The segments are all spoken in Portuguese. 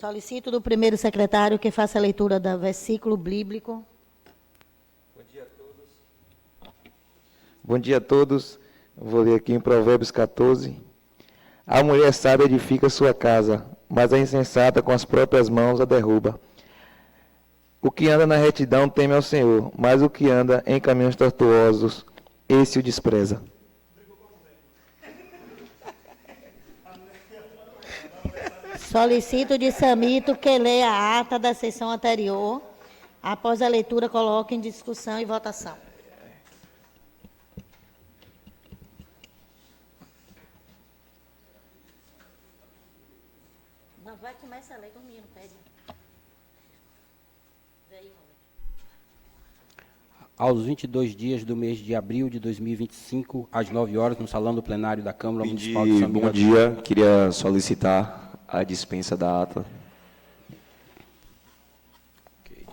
Solicito do primeiro secretário que faça a leitura do versículo bíblico. Bom dia a todos. Bom dia a todos. Vou ler aqui em Provérbios 14. A mulher sábia edifica sua casa, mas a insensata com as próprias mãos a derruba. O que anda na retidão teme ao Senhor, mas o que anda em caminhos tortuosos, esse o despreza. Solicito de Samito que leia a ata da sessão anterior. Após a leitura, coloque em discussão e votação. Não, vai começar a ler, o menino pede. Aos 22 dias do mês de abril de 2025, às 9 horas, no Salão do Plenário da Câmara Municipal de São Miguel. Bom dia, queria solicitar a dispensa da ata. Okay.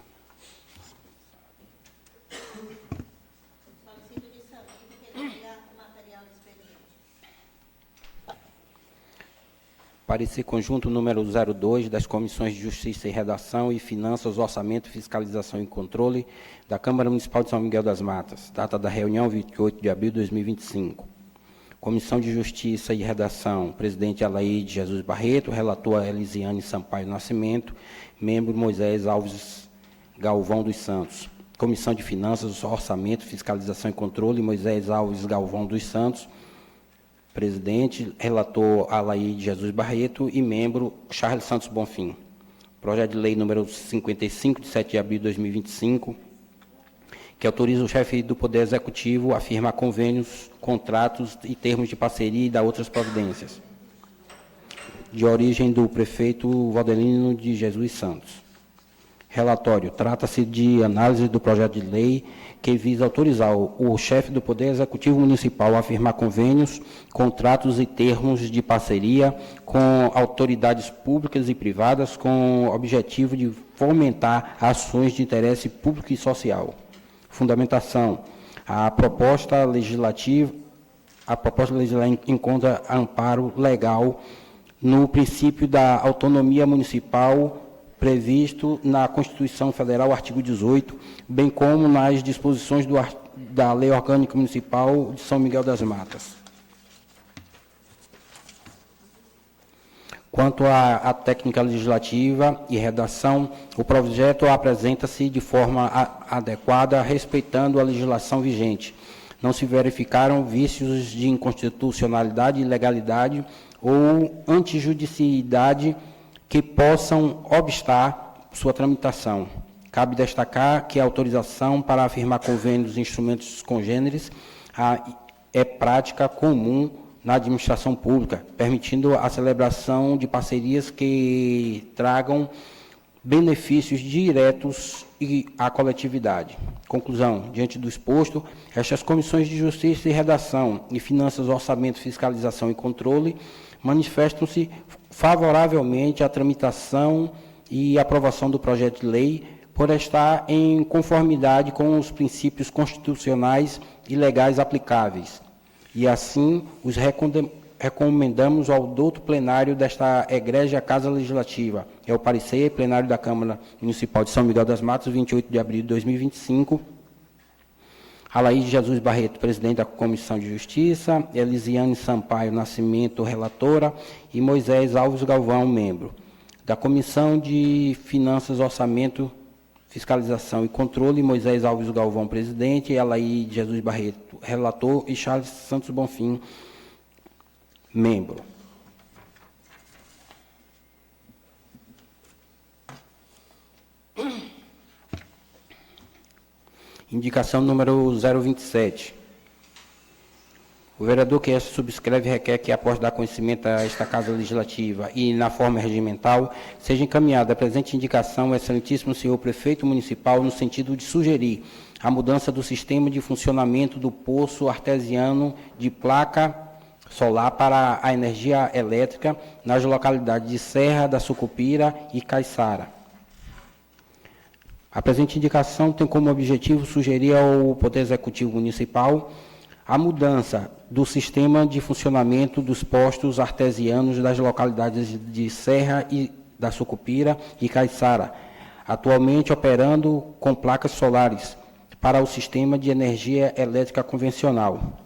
Solicito de Samito que leia o material expediente. Parecer conjunto número 02 das Comissões de Justiça e Redação e Finanças, Orçamento, Fiscalização e Controle da Câmara Municipal de São Miguel das Matas. Data da reunião, 28 de abril de 2025. Comissão de Justiça e Redação, presidente Alaide Jesus Barreto, relator Elisiane Sampaio Nascimento, membro Moisés Alves Galvão dos Santos. Comissão de Finanças, Orçamento, Fiscalização e Controle, Moisés Alves Galvão dos Santos, presidente, relator Alaide Jesus Barreto e membro Charles Santos Bonfim. Projeto de lei número 55, de 7 de abril de 2025, que autoriza o chefe do Poder Executivo a firmar convênios, contratos e termos de parceria e dar outras providências. De origem do prefeito Valdelino de Jesus Santos. Relatório. Trata-se de análise do projeto de lei que visa autorizar o chefe do Poder Executivo Municipal a firmar convênios, contratos e termos de parceria com autoridades públicas e privadas com o objetivo de fomentar ações de interesse público e social. Fundamentação. A proposta legislativa encontra amparo legal no princípio da autonomia municipal previsto na Constituição Federal, artigo 18, bem como nas disposições da Lei Orgânica Municipal de São Miguel das Matas. Quanto à técnica legislativa e redação, o projeto apresenta-se de forma adequada, respeitando a legislação vigente. Não se verificaram vícios de inconstitucionalidade, ilegalidade ou antijudicialidade que possam obstar sua tramitação. Cabe destacar que a autorização para afirmar convênios e instrumentos congêneres é prática comum na administração pública, permitindo a celebração de parcerias que tragam benefícios diretos à coletividade. Conclusão. Diante do exposto, estas comissões de Justiça e Redação e Finanças, Orçamento, Fiscalização e Controle manifestam-se favoravelmente à tramitação e aprovação do projeto de lei, por estar em conformidade com os princípios constitucionais e legais aplicáveis. E assim, os recomendamos ao douto plenário desta egrégia Casa Legislativa. É o parecer plenário da Câmara Municipal de São Miguel das Matas, 28 de abril de 2025. Alaide Jesus Barreto, presidente da Comissão de Justiça, Elisiane Sampaio Nascimento, relatora, e Moisés Alves Galvão, membro. Da Comissão de Finanças, Orçamento, Fiscalização e Controle, Moisés Alves Galvão, presidente, e Alaide Jesus Barreto, relator, e Charles Santos Bonfim, membro. Indicação número 027. O vereador que esta subscreve requer que, após dar conhecimento a esta Casa Legislativa e na forma regimental, seja encaminhada a presente indicação ao excelentíssimo senhor prefeito municipal no sentido de sugerir a mudança do sistema de funcionamento do poço artesiano de placa solar para a energia elétrica nas localidades de Serra da Sucupira e Caiçara. A presente indicação tem como objetivo sugerir ao Poder Executivo Municipal a mudança do sistema de funcionamento dos postos artesianos das localidades de Serra da Sucupira e Caiçara, atualmente operando com placas solares para o sistema de energia elétrica convencional.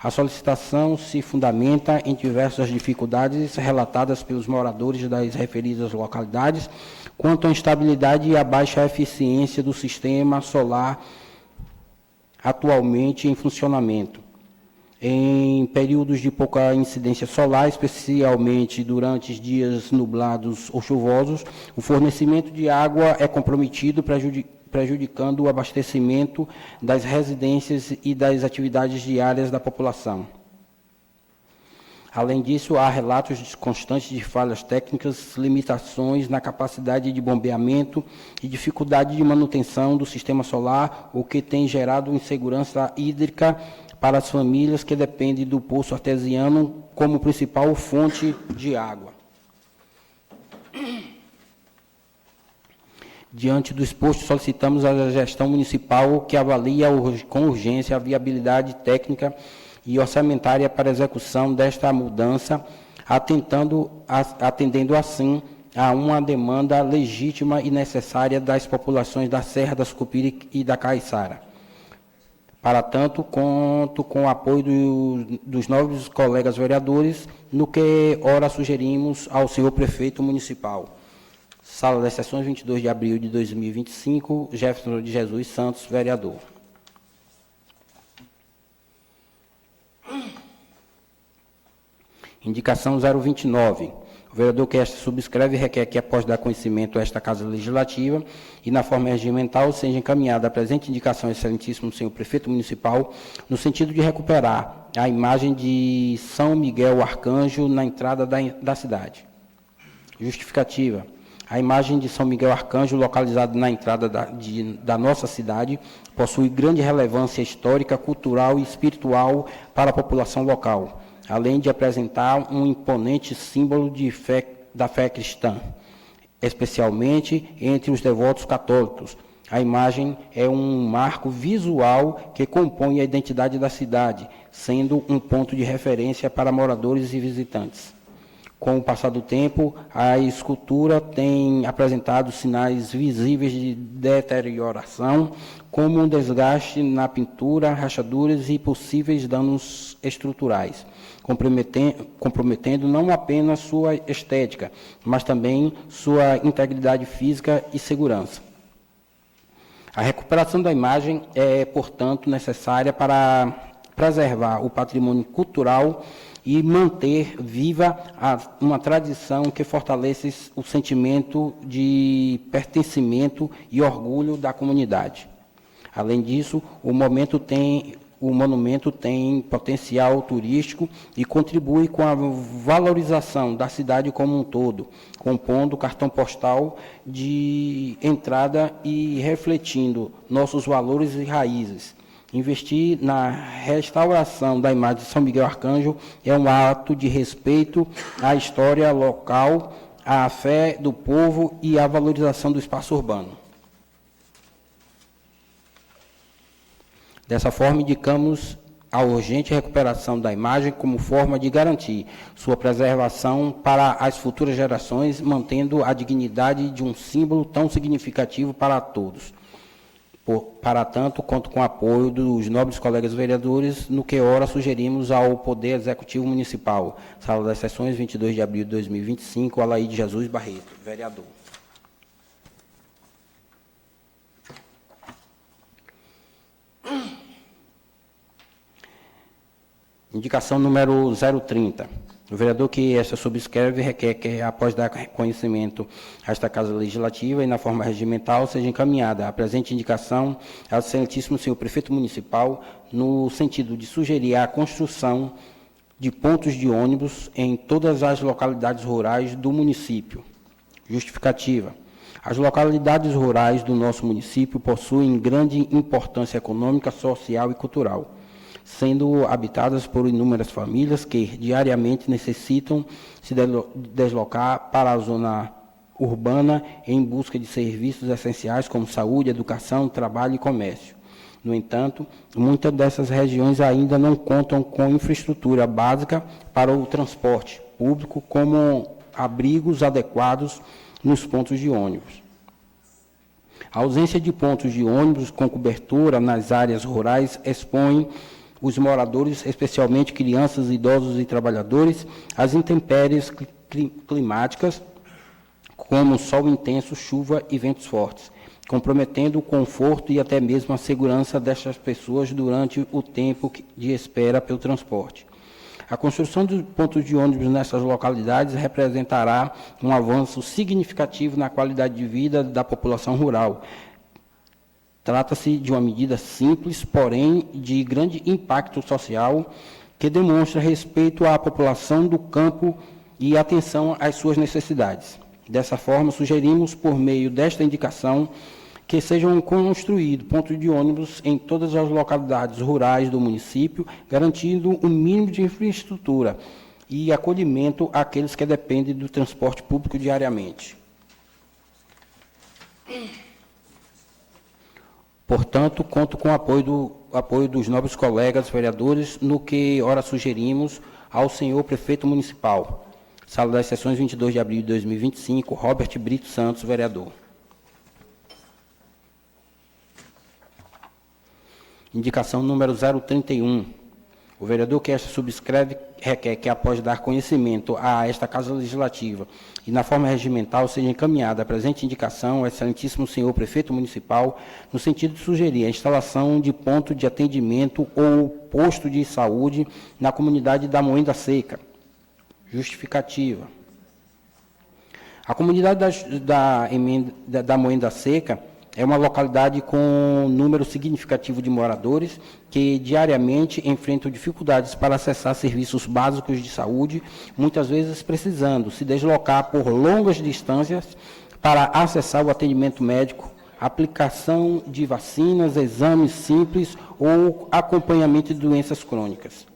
A solicitação se fundamenta em diversas dificuldades relatadas pelos moradores das referidas localidades quanto à instabilidade e à baixa eficiência do sistema solar atualmente em funcionamento. Em períodos de pouca incidência solar, especialmente durante dias nublados ou chuvosos, o fornecimento de água é comprometido, prejudicando o abastecimento das residências e das atividades diárias da população. Além disso, há relatos constantes de falhas técnicas, limitações na capacidade de bombeamento e dificuldade de manutenção do sistema solar, o que tem gerado insegurança hídrica para as famílias que dependem do poço artesiano como principal fonte de água. Diante do exposto, solicitamos à gestão municipal que avalie com urgência a viabilidade técnica e orçamentária para execução desta mudança, atendendo assim a uma demanda legítima e necessária das populações da Serra da Sucupira e da Caiçara. Para tanto, conto com o apoio dos nobres colegas vereadores, no que ora sugerimos ao senhor prefeito municipal. Sala das Sessões, 22 de abril de 2025, Jefferson de Jesus Santos, vereador. Indicação 029. O vereador que esta subscreve requer que, após dar conhecimento a esta Casa Legislativa e na forma regimental, seja encaminhada a presente indicação ao excelentíssimo senhor prefeito municipal, no sentido de recuperar a imagem de São Miguel Arcanjo na entrada da cidade. Justificativa. A imagem de São Miguel Arcanjo, localizada na entrada da nossa cidade, possui grande relevância histórica, cultural e espiritual para a população local, além de apresentar um imponente símbolo da fé cristã, especialmente entre os devotos católicos. A imagem é um marco visual que compõe a identidade da cidade, sendo um ponto de referência para moradores e visitantes. Com o passar do tempo, a escultura tem apresentado sinais visíveis de deterioração, como um desgaste na pintura, rachaduras e possíveis danos estruturais, comprometendo não apenas sua estética, mas também sua integridade física e segurança. A recuperação da imagem é, portanto, necessária para preservar o patrimônio cultural e manter viva uma tradição que fortalece o sentimento de pertencimento e orgulho da comunidade. Além disso, o monumento tem potencial turístico e contribui com a valorização da cidade como um todo, compondo o cartão postal de entrada e refletindo nossos valores e raízes. Investir na restauração da imagem de São Miguel Arcanjo é um ato de respeito à história local, à fé do povo e à valorização do espaço urbano. Dessa forma, indicamos a urgente recuperação da imagem como forma de garantir sua preservação para as futuras gerações, mantendo a dignidade de um símbolo tão significativo para todos. Para tanto, conto com o apoio dos nobres colegas vereadores, no que ora sugerimos ao Poder Executivo Municipal. Sala das Sessões, 22 de abril de 2025, Alaide Jesus Barreto, vereador. Indicação número 030. O vereador que esta subscreve requer que, após dar conhecimento a esta Casa Legislativa e na forma regimental, seja encaminhada a presente indicação ao excelentíssimo senhor prefeito municipal, no sentido de sugerir a construção de pontos de ônibus em todas as localidades rurais do município. Justificativa. As localidades rurais do nosso município possuem grande importância econômica, social e cultural, sendo habitadas por inúmeras famílias que diariamente necessitam se deslocar para a zona urbana em busca de serviços essenciais como saúde, educação, trabalho e comércio. No entanto, muitas dessas regiões ainda não contam com infraestrutura básica para o transporte público, como abrigos adequados, nos pontos de ônibus. A ausência de pontos de ônibus com cobertura nas áreas rurais expõe os moradores, especialmente crianças, idosos e trabalhadores, às intempéries climáticas, como sol intenso, chuva e ventos fortes, comprometendo o conforto e até mesmo a segurança destas pessoas durante o tempo de espera pelo transporte. A construção dos pontos de ônibus nessas localidades representará um avanço significativo na qualidade de vida da população rural. Trata-se de uma medida simples, porém de grande impacto social, que demonstra respeito à população do campo e atenção às suas necessidades. Dessa forma, sugerimos, por meio desta indicação, que sejam construídos pontos de ônibus em todas as localidades rurais do município, garantindo um mínimo de infraestrutura e acolhimento àqueles que dependem do transporte público diariamente. Portanto, conto com o apoio dos nobres colegas vereadores, no que ora sugerimos ao senhor prefeito municipal. Sala das Sessões, 22 de abril de 2025, Robert Brito Santos, vereador. Indicação número 031. O vereador que esta subscreve requer que, após dar conhecimento a esta Casa Legislativa e na forma regimental, seja encaminhada a presente indicação ao excelentíssimo senhor prefeito municipal, no sentido de sugerir a instalação de ponto de atendimento ou posto de saúde na comunidade da Moenda Seca. Justificativa. A comunidade da Moenda Seca é uma localidade com um número significativo de moradores que diariamente enfrentam dificuldades para acessar serviços básicos de saúde, muitas vezes precisando se deslocar por longas distâncias para acessar o atendimento médico, aplicação de vacinas, exames simples ou acompanhamento de doenças crônicas.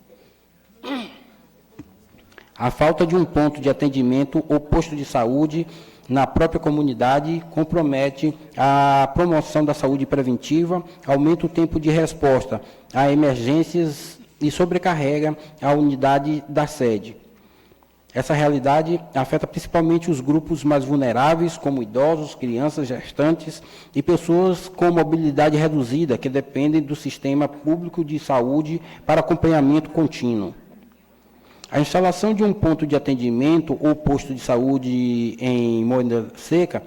A falta de um ponto de atendimento ou posto de saúde na própria comunidade compromete a promoção da saúde preventiva, aumenta o tempo de resposta a emergências e sobrecarrega a unidade da sede. Essa realidade afeta principalmente os grupos mais vulneráveis, como idosos, crianças, gestantes e pessoas com mobilidade reduzida, que dependem do sistema público de saúde para acompanhamento contínuo. A instalação de um ponto de atendimento ou posto de saúde em Moenda Seca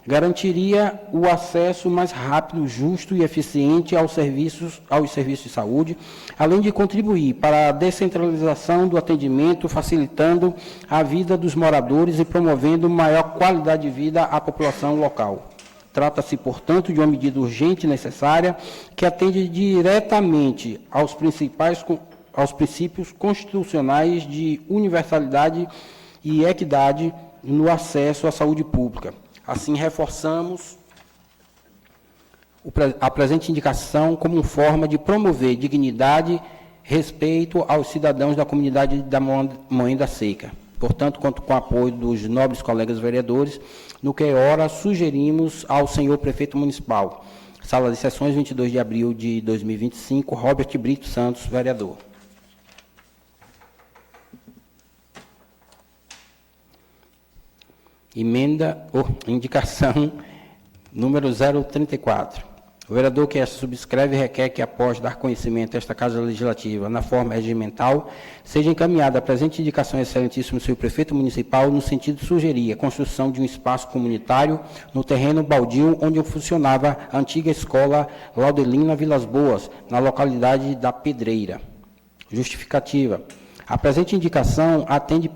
garantiria o acesso mais rápido, justo e eficiente aos serviços de saúde, além de contribuir para a descentralização do atendimento, facilitando a vida dos moradores e promovendo maior qualidade de vida à população local. Trata-se, portanto, de uma medida urgente e necessária que atende diretamente aos princípios constitucionais de universalidade e equidade no acesso à saúde pública. Assim, reforçamos a presente indicação como forma de promover dignidade, respeito aos cidadãos da comunidade da Moenda Seca. Portanto, conto com o apoio dos nobres colegas vereadores, no que ora sugerimos ao senhor prefeito municipal. Sala de Sessões, 22 de abril de 2025, Robert Brito Santos, vereador. Indicação número 034. O vereador que esta subscreve requer que, após dar conhecimento a esta Casa Legislativa na forma regimental, seja encaminhada a presente indicação ao excelentíssimo senhor prefeito municipal no sentido de sugerir a construção de um espaço comunitário no terreno baldio onde funcionava a antiga escola Laudelina Vilas Boas, na localidade da Pedreira. Justificativa. A presente indicação atende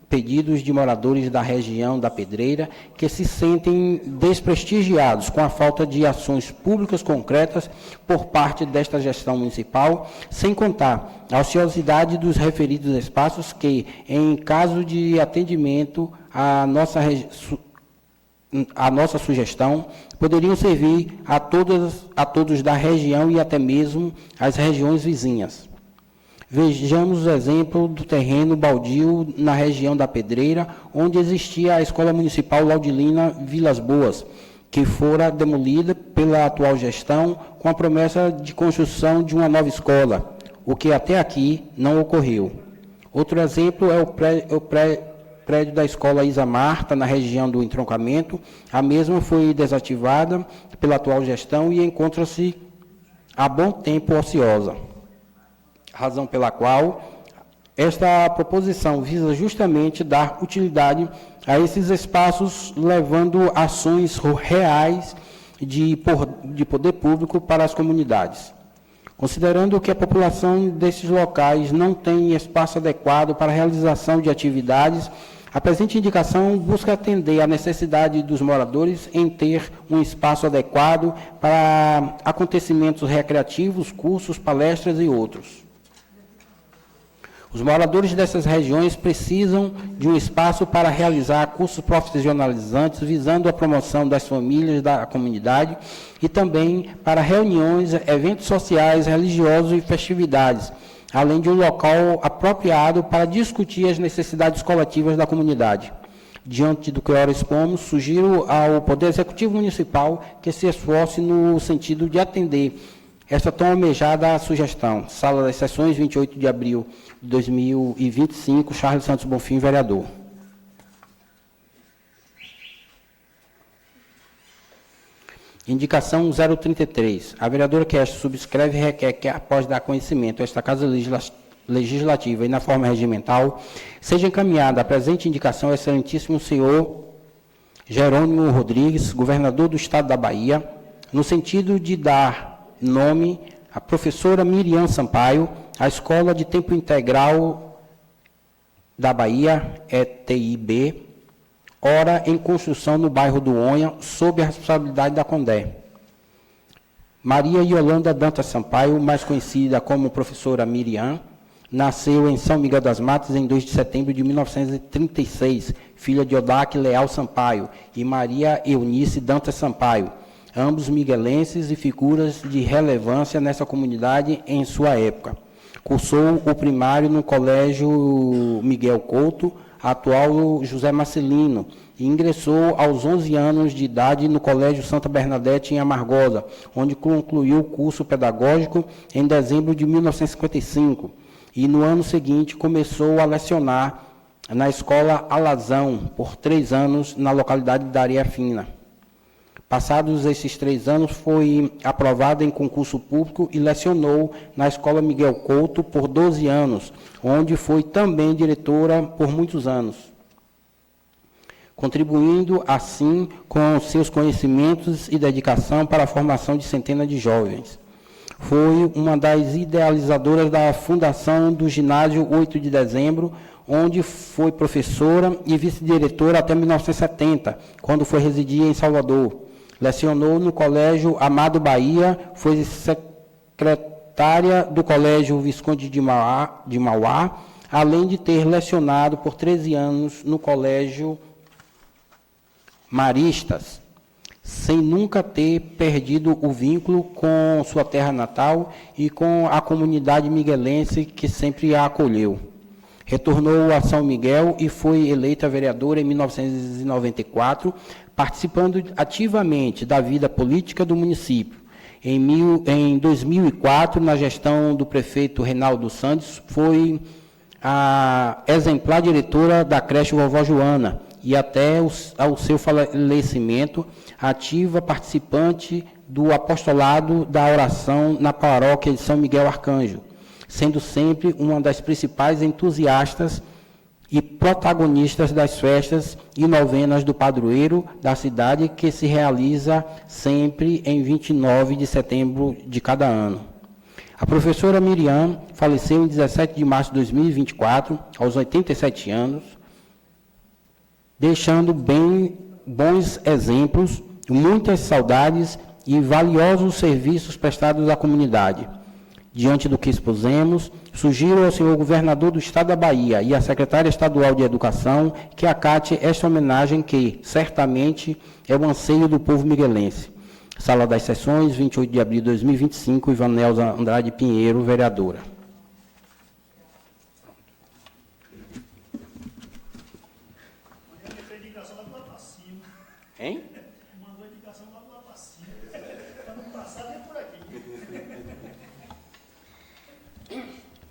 pedidos de moradores da região da Pedreira que se sentem desprestigiados com a falta de ações públicas concretas por parte desta gestão municipal, sem contar a ociosidade dos referidos espaços que, em caso de atendimento à nossa sugestão, poderiam servir a todos da região e até mesmo às regiões vizinhas. Vejamos o exemplo do terreno baldio na região da Pedreira, onde existia a Escola Municipal Laudelina Vilas Boas, que fora demolida pela atual gestão com a promessa de construção de uma nova escola, o que até aqui não ocorreu. Outro exemplo é o prédio da Escola Isa Marta, na região do entroncamento. A mesma foi desativada pela atual gestão e encontra-se há bom tempo ociosa, razão pela qual esta proposição visa justamente dar utilidade a esses espaços, levando ações reais de poder público para as comunidades. Considerando que a população desses locais não tem espaço adequado para a realização de atividades, a presente indicação busca atender à necessidade dos moradores em ter um espaço adequado para acontecimentos recreativos, cursos, palestras e outros. Os moradores dessas regiões precisam de um espaço para realizar cursos profissionalizantes, visando a promoção das famílias da comunidade e também para reuniões, eventos sociais, religiosos e festividades, além de um local apropriado para discutir as necessidades coletivas da comunidade. Diante do que ora expomos, sugiro ao Poder Executivo Municipal que se esforce no sentido de atender esta tão almejada sugestão. Sala das Sessões, 28 de abril de 2025, Charles Santos Bonfim, vereador. Indicação 033. A vereadora que esta subscreve requer que, após dar conhecimento a esta Casa Legislativa e na forma regimental, seja encaminhada a presente indicação ao excelentíssimo senhor Jerônimo Rodrigues, governador do Estado da Bahia, no sentido de dar nome à professora Miriam Sampaio, à Escola de Tempo Integral da Bahia, ETIB, ora em construção no bairro do Onha, sob a responsabilidade da Condé. Maria Yolanda Dantas Sampaio, mais conhecida como professora Miriam, nasceu em São Miguel das Matas em 2 de setembro de 1936, filha de Odaque Leal Sampaio e Maria Eunice Dantas Sampaio, ambos miguelenses e figuras de relevância nessa comunidade em sua época. Cursou o primário no Colégio Miguel Couto, atual José Marcelino, e ingressou aos 11 anos de idade no Colégio Santa Bernadette, em Amargosa, onde concluiu o curso pedagógico em dezembro de 1955. E no ano seguinte começou a lecionar na Escola Alazão, por 3 anos, na localidade de Areia Fina. Passados esses 3 anos, foi aprovada em concurso público e lecionou na Escola Miguel Couto por 12 anos, onde foi também diretora por muitos anos, contribuindo, assim, com seus conhecimentos e dedicação para a formação de centenas de jovens. Foi uma das idealizadoras da fundação do Ginásio 8 de Dezembro, onde foi professora e vice-diretora até 1970, quando foi residir em Salvador. Lecionou no Colégio Amado Bahia, foi secretária do Colégio Visconde de Mauá, além de ter lecionado por 13 anos no Colégio Maristas, sem nunca ter perdido o vínculo com sua terra natal e com a comunidade miguelense que sempre a acolheu. Retornou a São Miguel e foi eleita vereadora em 1994, participando ativamente da vida política do município. Em 2004, na gestão do prefeito Reinaldo Santos, foi a exemplar diretora da creche Vovó Joana e até ao seu falecimento, ativa participante do apostolado da oração na paróquia de São Miguel Arcanjo, sendo sempre uma das principais entusiastas e protagonistas das festas e novenas do padroeiro da cidade, que se realiza sempre em 29 de setembro de cada ano. A professora Miriam faleceu em 17 de março de 2024, aos 87 anos, deixando bons exemplos, muitas saudades e valiosos serviços prestados à comunidade. Diante do que expusemos, sugiro ao senhor governador do Estado da Bahia e à secretária estadual de Educação que acate esta homenagem que, certamente, é o anseio do povo miguelense. Sala das Sessões, 28 de abril de 2025, Ivanelza Andrade Pinheiro, vereadora. Hein? Mandou a indicação lá do Lapacinho. Para não passar, vem por aqui.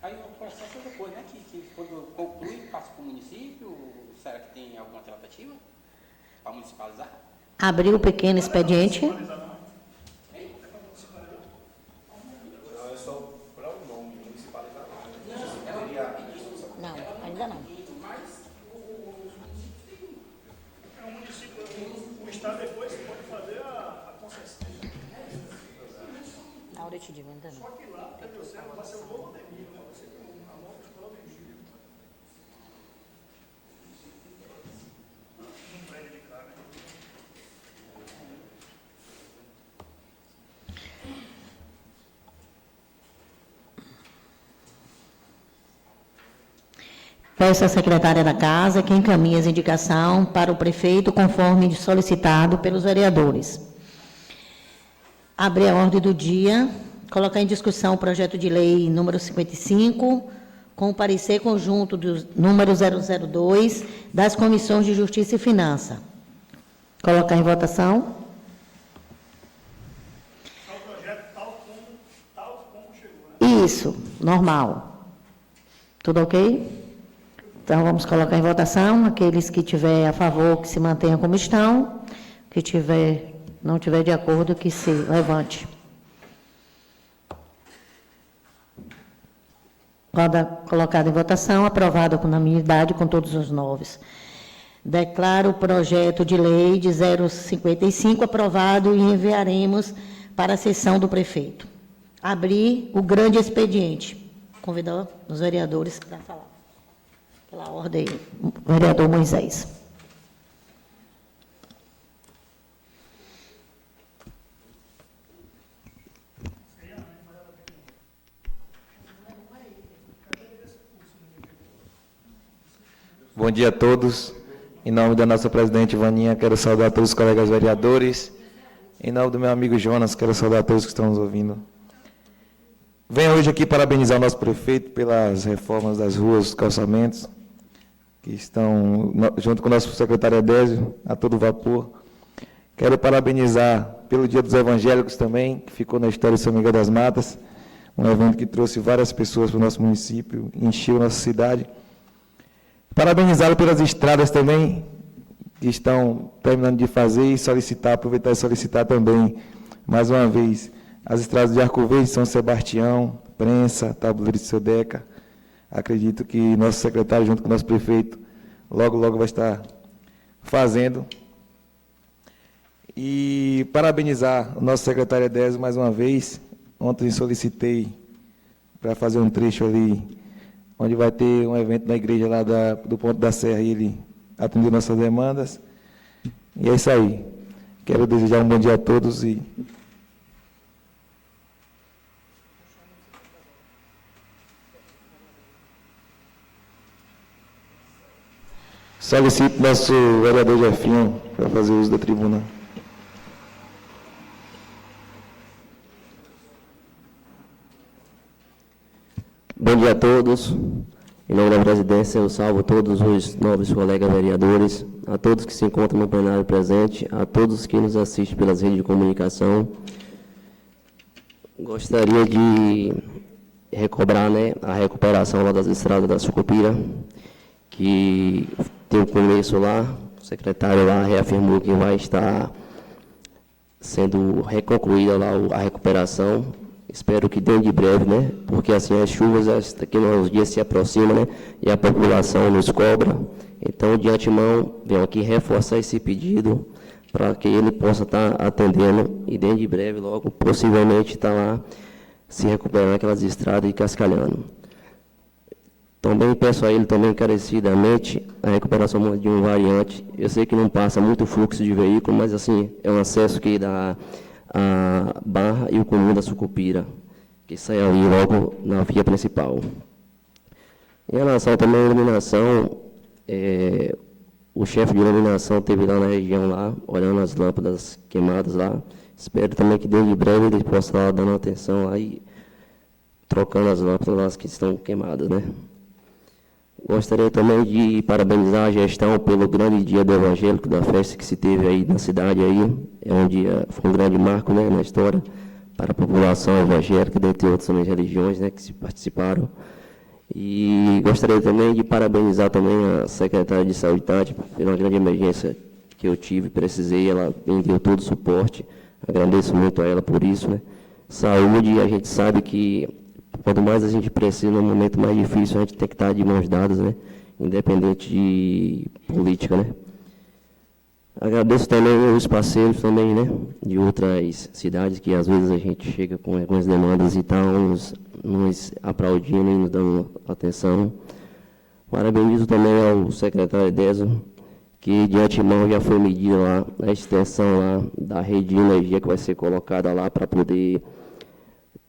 Aí o processo depois, né? Que quando conclui, passa para o município, Será que tem alguma tratativa para municipalizar? Abriu o pequeno expediente. Não, ainda não. O Estado depois pode fazer a concessão. Na hora eu te digo, ainda não. Só que lá vai ser um novo ADMI, né? Vai ser a nova escola vigília. Um prédio de cá, né? Peço à secretária da Casa que encaminhe as indicações para o prefeito, conforme solicitado pelos vereadores. Abrir a ordem do dia, colocar em discussão o projeto de lei número 55, com o parecer conjunto do número 002, das comissões de Justiça e Finança. Colocar em votação. É o projeto tal como chegou, né? Isso, normal. Tudo ok? Então, vamos colocar em votação. Aqueles que tiver a favor, que se mantenham como estão. Que não tiver de acordo, que se levante. Colocado em votação, aprovado por unanimidade com todos os 9. Declaro o projeto de lei de 055 aprovado e enviaremos para a sessão do prefeito. Abrir o grande expediente. Convidar os vereadores para falar. Pela ordem, vereador Moisés. Bom dia a todos. Em nome da nossa presidente Vaninha, quero saudar todos os colegas vereadores. Em nome do meu amigo Jonas, quero saudar todos que estão nos ouvindo. Venho hoje aqui parabenizar o nosso prefeito pelas reformas das ruas, dos calçamentos, que estão junto com o nosso secretário Adésio, a todo vapor. Quero parabenizar pelo Dia dos Evangélicos também, que ficou na história de São Miguel das Matas, um evento que trouxe várias pessoas para o nosso município, encheu nossa cidade. Parabenizá-lo pelas estradas também, que estão terminando de fazer, e aproveitar e solicitar também, mais uma vez, as estradas de Arco Verde, São Sebastião, Prensa, Tabuleiro de Sodeca. Acredito que nosso secretário, junto com o nosso prefeito, logo vai estar fazendo. E parabenizar o nosso secretário Edésio mais uma vez. Ontem solicitei para fazer um trecho ali, onde vai ter um evento na igreja lá do Ponto da Serra, e ele atendeu nossas demandas. E é isso aí. Quero desejar um bom dia a todos e... Solicito nosso vereador Jefinho para fazer uso da tribuna. Bom dia a todos. Em nome da presidência, eu salvo todos os nobres colegas vereadores, a todos que se encontram no plenário presente, a todos que nos assistem pelas redes de comunicação. Gostaria de recobrar, a recuperação lá das estradas da Sucupira, que tem o começo lá, o secretário lá reafirmou que vai estar sendo reconcluída lá a recuperação. Espero que dentro de breve, porque assim as chuvas daqui nos dias se aproximam, e a população nos cobra. Então, de antemão, venho aqui reforçar esse pedido para que ele possa estar atendendo e dentro de breve, logo, possivelmente, estar lá se recuperando aquelas estradas e cascalhando. Também peço a ele, também encarecidamente, a recuperação de um variante. Eu sei que não passa muito fluxo de veículo, mas assim, é um acesso que dá a Barra e o Comum da Sucupira, que sai ali logo na via principal. Em relação também à iluminação, o chefe de iluminação esteve lá na região, lá, olhando as lâmpadas queimadas lá. Espero também que dentro de breve ele possa estar dando atenção lá e trocando as lâmpadas lá que estão queimadas, Gostaria também de parabenizar a gestão pelo grande dia do evangélico, da festa que se teve aí na cidade. Foi um grande marco, na história para a população evangélica, dentre outras religiões, que se participaram. E gostaria também de parabenizar também a secretária de Saúde, Tati, pela grande emergência que eu tive, precisei, ela me deu todo o suporte, agradeço muito a ela por isso, né? Saúde, a gente sabe que quanto mais a gente precisa, no momento mais difícil, a gente tem que estar de mãos dadas, né? Independente de política, né? Agradeço também os parceiros também, né? De outras cidades, que às vezes a gente chega com algumas demandas e estão nos aplaudindo e nos dando atenção. Parabenizo também ao secretário Edeso, que de antemão já foi medida lá a extensão lá da rede de energia que vai ser colocada lá para poder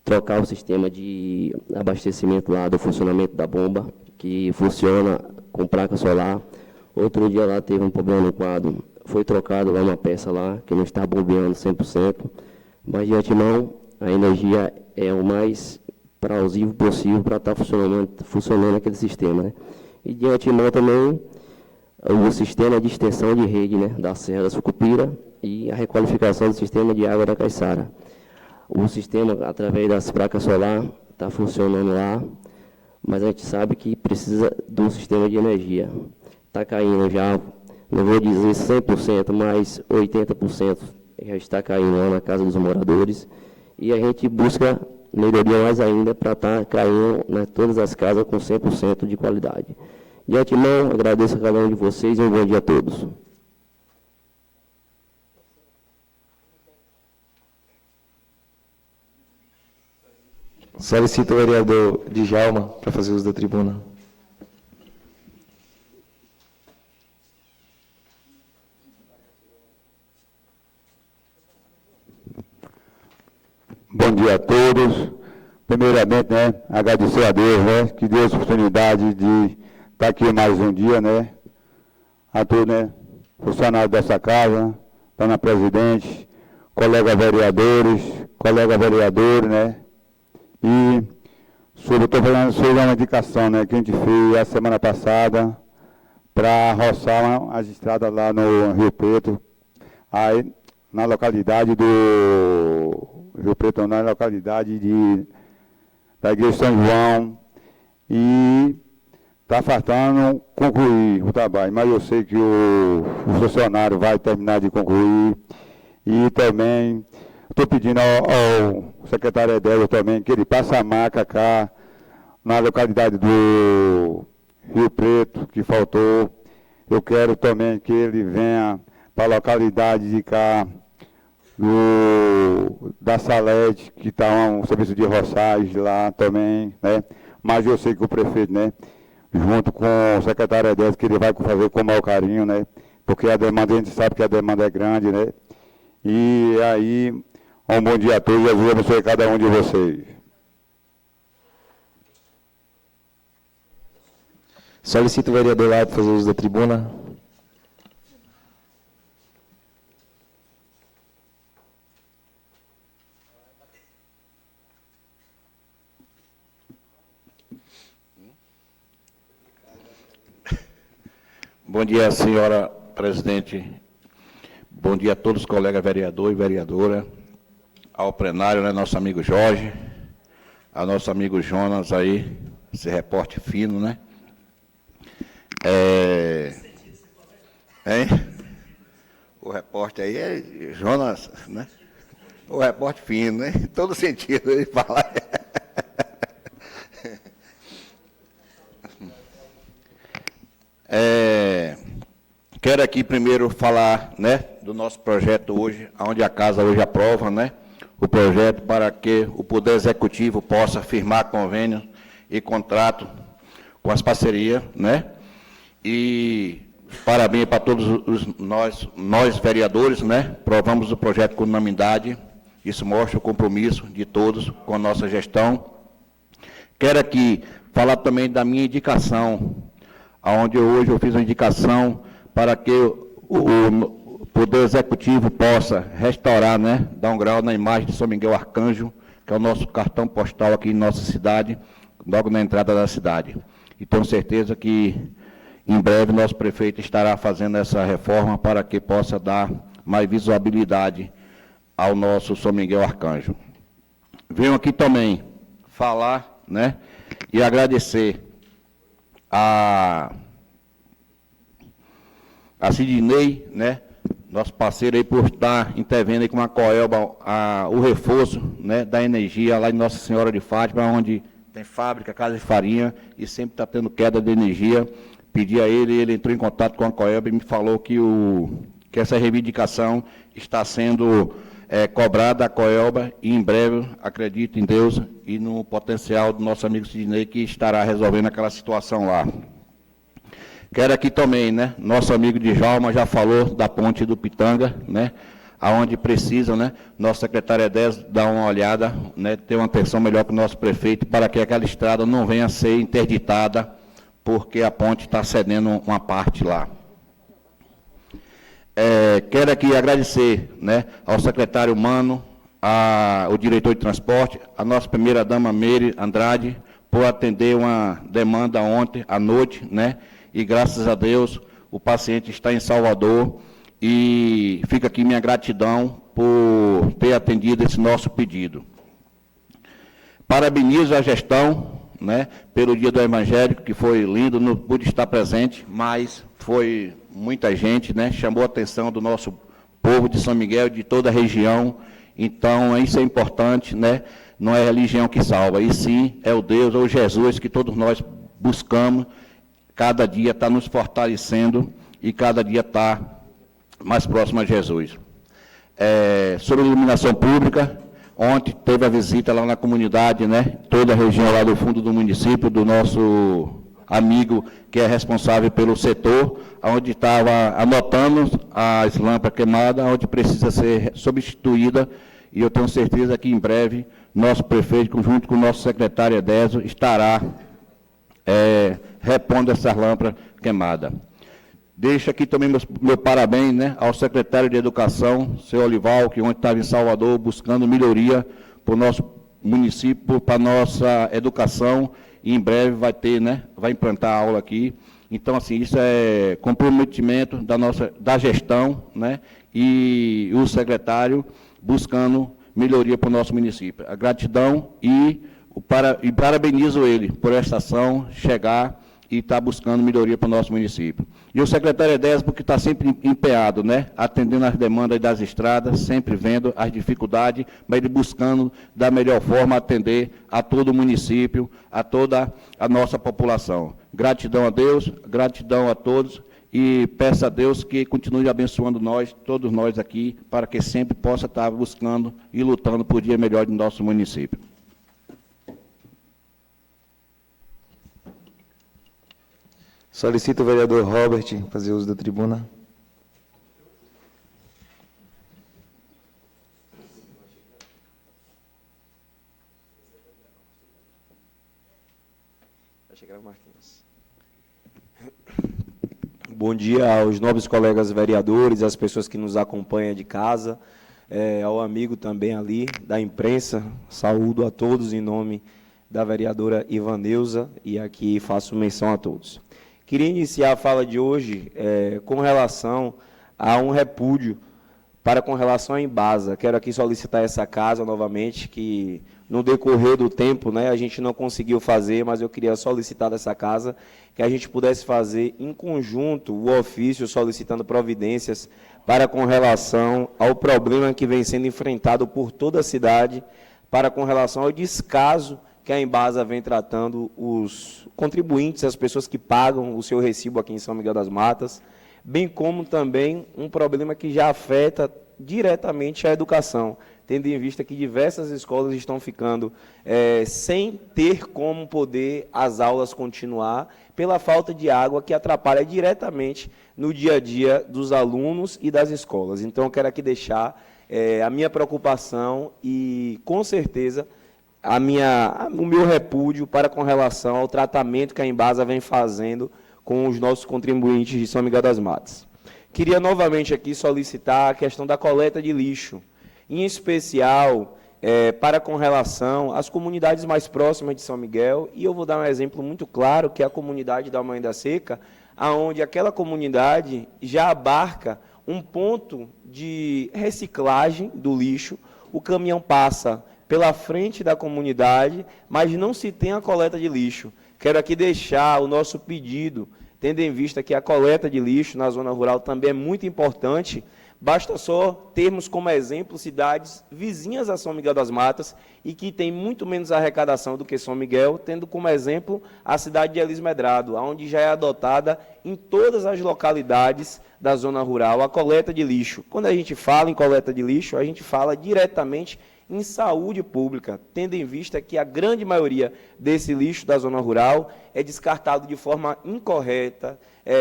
trocar o sistema de abastecimento lá do funcionamento da bomba, que funciona com placa solar. Outro dia lá teve um problema no quadro, foi trocado lá uma peça lá, que não está bombeando 100%, mas de antemão a energia é o mais plausível possível para estar funcionando aquele sistema, né? E de antemão também o sistema de extensão de rede, né, da Serra da Sucupira e a requalificação do sistema de água da Caiçara. O sistema, através das placas solar, está funcionando lá, mas a gente sabe que precisa de um sistema de energia. Está caindo já, não vou dizer 100%, mas 80% já está caindo lá na casa dos moradores. E a gente busca melhoria mais ainda para estar caindo em todas as casas com 100% de qualidade. De antemão, agradeço a cada um de vocês e um bom dia a todos. Solicito o vereador Djalma para fazer uso da tribuna. Bom dia a todos. Primeiramente, né, agradecer a Deus, né, que deu a oportunidade de estar aqui mais um dia, né, a todos, né, funcionários dessa casa, dona presidente, colega vereadores, né, e estou falando sobre uma indicação, né, que a gente fez a semana passada para roçar as estradas lá no Rio Preto, aí na localidade do Rio Preto, na localidade da Igreja de São João, e está faltando concluir o trabalho, mas eu sei que o funcionário vai terminar de concluir, e também estou pedindo ao secretário Edélio também que ele passe a marca cá na localidade do Rio Preto, que faltou. Eu quero também que ele venha para a localidade de cá, da Salete, que está um serviço de roçagem lá também, né? Mas eu sei que o prefeito, né, junto com o secretário Edélio, que ele vai fazer com o maior carinho, né? Porque a demanda, a gente sabe que a demanda é grande, né? E aí, um bom dia a todos, Jesus abençoe cada um de vocês. Solicito o vereador Lato para fazer uso da tribuna. Bom dia, senhora presidente. Bom dia a todos os colegas vereadores e vereadora, ao plenário, né, nosso amigo Jorge, ao nosso amigo Jonas aí, esse repórter fino, né? Hein? O repórter aí é Jonas, né? O repórter fino, né? Em todo sentido ele fala. Quero aqui primeiro falar, né, do nosso projeto hoje, onde a casa hoje aprova, né, o projeto para que o Poder Executivo possa firmar convênio e contrato com as parcerias, né, e parabéns para todos nós vereadores, né, aprovamos o projeto com unanimidade, isso mostra o compromisso de todos com a nossa gestão. Quero aqui falar também da minha indicação, onde hoje eu fiz uma indicação para que o Poder Executivo possa restaurar, né, dar um grau na imagem de São Miguel Arcanjo, que é o nosso cartão postal aqui em nossa cidade, logo na entrada da cidade. E tenho certeza que, em breve, nosso prefeito estará fazendo essa reforma para que possa dar mais visibilidade ao nosso São Miguel Arcanjo. Venho aqui também falar, né, e agradecer a Sidney, né, nosso parceiro aí, por estar intervindo aí com a Coelba, o reforço, né, da energia lá em Nossa Senhora de Fátima, onde tem fábrica, casa de farinha, e sempre está tendo queda de energia. Pedi a ele entrou em contato com a Coelba e me falou que essa reivindicação está sendo cobrada a Coelba, e em breve, acredito em Deus e no potencial do nosso amigo Sidney, que estará resolvendo aquela situação lá. Quero aqui também, né, nosso amigo Djalma já falou da ponte do Pitanga, né, aonde precisam, né, nosso secretário Edésio dar uma olhada, né, ter uma atenção melhor com o nosso prefeito, para que aquela estrada não venha a ser interditada, porque a ponte está cedendo uma parte lá. Quero aqui agradecer, né, ao secretário Mano, ao diretor de transporte, a nossa primeira-dama Meire Andrade, por atender uma demanda ontem à noite, né, e graças a Deus o paciente está em Salvador, e fica aqui minha gratidão por ter atendido esse nosso pedido. Parabenizo a gestão, né, pelo Dia do Evangélico, que foi lindo, não pude estar presente, mas foi muita gente, né, chamou a atenção do nosso povo de São Miguel, de toda a região. Então, isso é importante, né, não é a religião que salva, e sim é o Deus, ou Jesus, que todos nós buscamos, cada dia está nos fortalecendo, e cada dia está mais próximo a Jesus. Sobre iluminação pública, ontem teve a visita lá na comunidade, né, toda a região lá do fundo do município, do nosso amigo que é responsável pelo setor, onde estava anotando as lâmpadas queimadas, onde precisa ser substituída, e eu tenho certeza que em breve nosso prefeito, junto com o nosso secretário Edésio, estará repondo essas lâmpadas queimadas. Deixo aqui também meu parabéns, né, ao secretário de Educação, seu Olival, que ontem estava em Salvador, buscando melhoria para o nosso município, para a nossa educação, e em breve vai ter, né, vai implantar a aula aqui. Então, assim, isso é comprometimento da gestão, né, e o secretário buscando melhoria para o nosso município. A gratidão e parabenizo ele por essa ação, chegar e está buscando melhoria para o nosso município. E o secretário Edésio, porque está sempre empenhado, né, atendendo as demandas das estradas, sempre vendo as dificuldades, mas ele buscando da melhor forma atender a todo o município, a toda a nossa população. Gratidão a Deus, gratidão a todos, e peço a Deus que continue abençoando nós, todos nós aqui, para que sempre possa estar buscando e lutando por dia melhor do nosso município. Solicito o vereador Robert fazer uso da tribuna. Bom dia aos nobres colegas vereadores, às pessoas que nos acompanham de casa, ao amigo também ali da imprensa. Saúdo a todos em nome da vereadora Ivaneuza, e aqui faço menção a todos. Queria iniciar a fala de hoje com relação a um repúdio com relação à Embasa. Quero aqui solicitar essa casa novamente, que no decorrer do tempo, né, a gente não conseguiu fazer, mas eu queria solicitar dessa casa que a gente pudesse fazer em conjunto o ofício solicitando providências com relação ao problema que vem sendo enfrentado por toda a cidade, com relação ao descaso que a Embasa vem tratando os contribuintes, as pessoas que pagam o seu recibo aqui em São Miguel das Matas, bem como também um problema que já afeta diretamente a educação, tendo em vista que diversas escolas estão ficando sem ter como poder as aulas continuar, pela falta de água que atrapalha diretamente no dia a dia dos alunos e das escolas. Então, eu quero aqui deixar a minha preocupação e, com certeza, o meu repúdio com relação ao tratamento que a Embasa vem fazendo com os nossos contribuintes de São Miguel das Matas. Queria novamente aqui solicitar a questão da coleta de lixo, em especial com relação às comunidades mais próximas de São Miguel, e eu vou dar um exemplo muito claro, que é a comunidade da Mãe da Seca, onde aquela comunidade já abarca um ponto de reciclagem do lixo, o caminhão passa pela frente da comunidade, mas não se tem a coleta de lixo. quero aqui deixar o nosso pedido, tendo em vista que a coleta de lixo na zona rural também é muito importante. Basta só termos como exemplo cidades vizinhas a São Miguel das Matas e que tem muito menos arrecadação do que São Miguel, tendo como exemplo a cidade de Elis Medrado, onde já é adotada em todas as localidades da zona rural a coleta de lixo. Quando a gente fala em coleta de lixo, a gente fala diretamente em saúde pública, tendo em vista que a grande maioria desse lixo da zona rural é descartado de forma incorreta,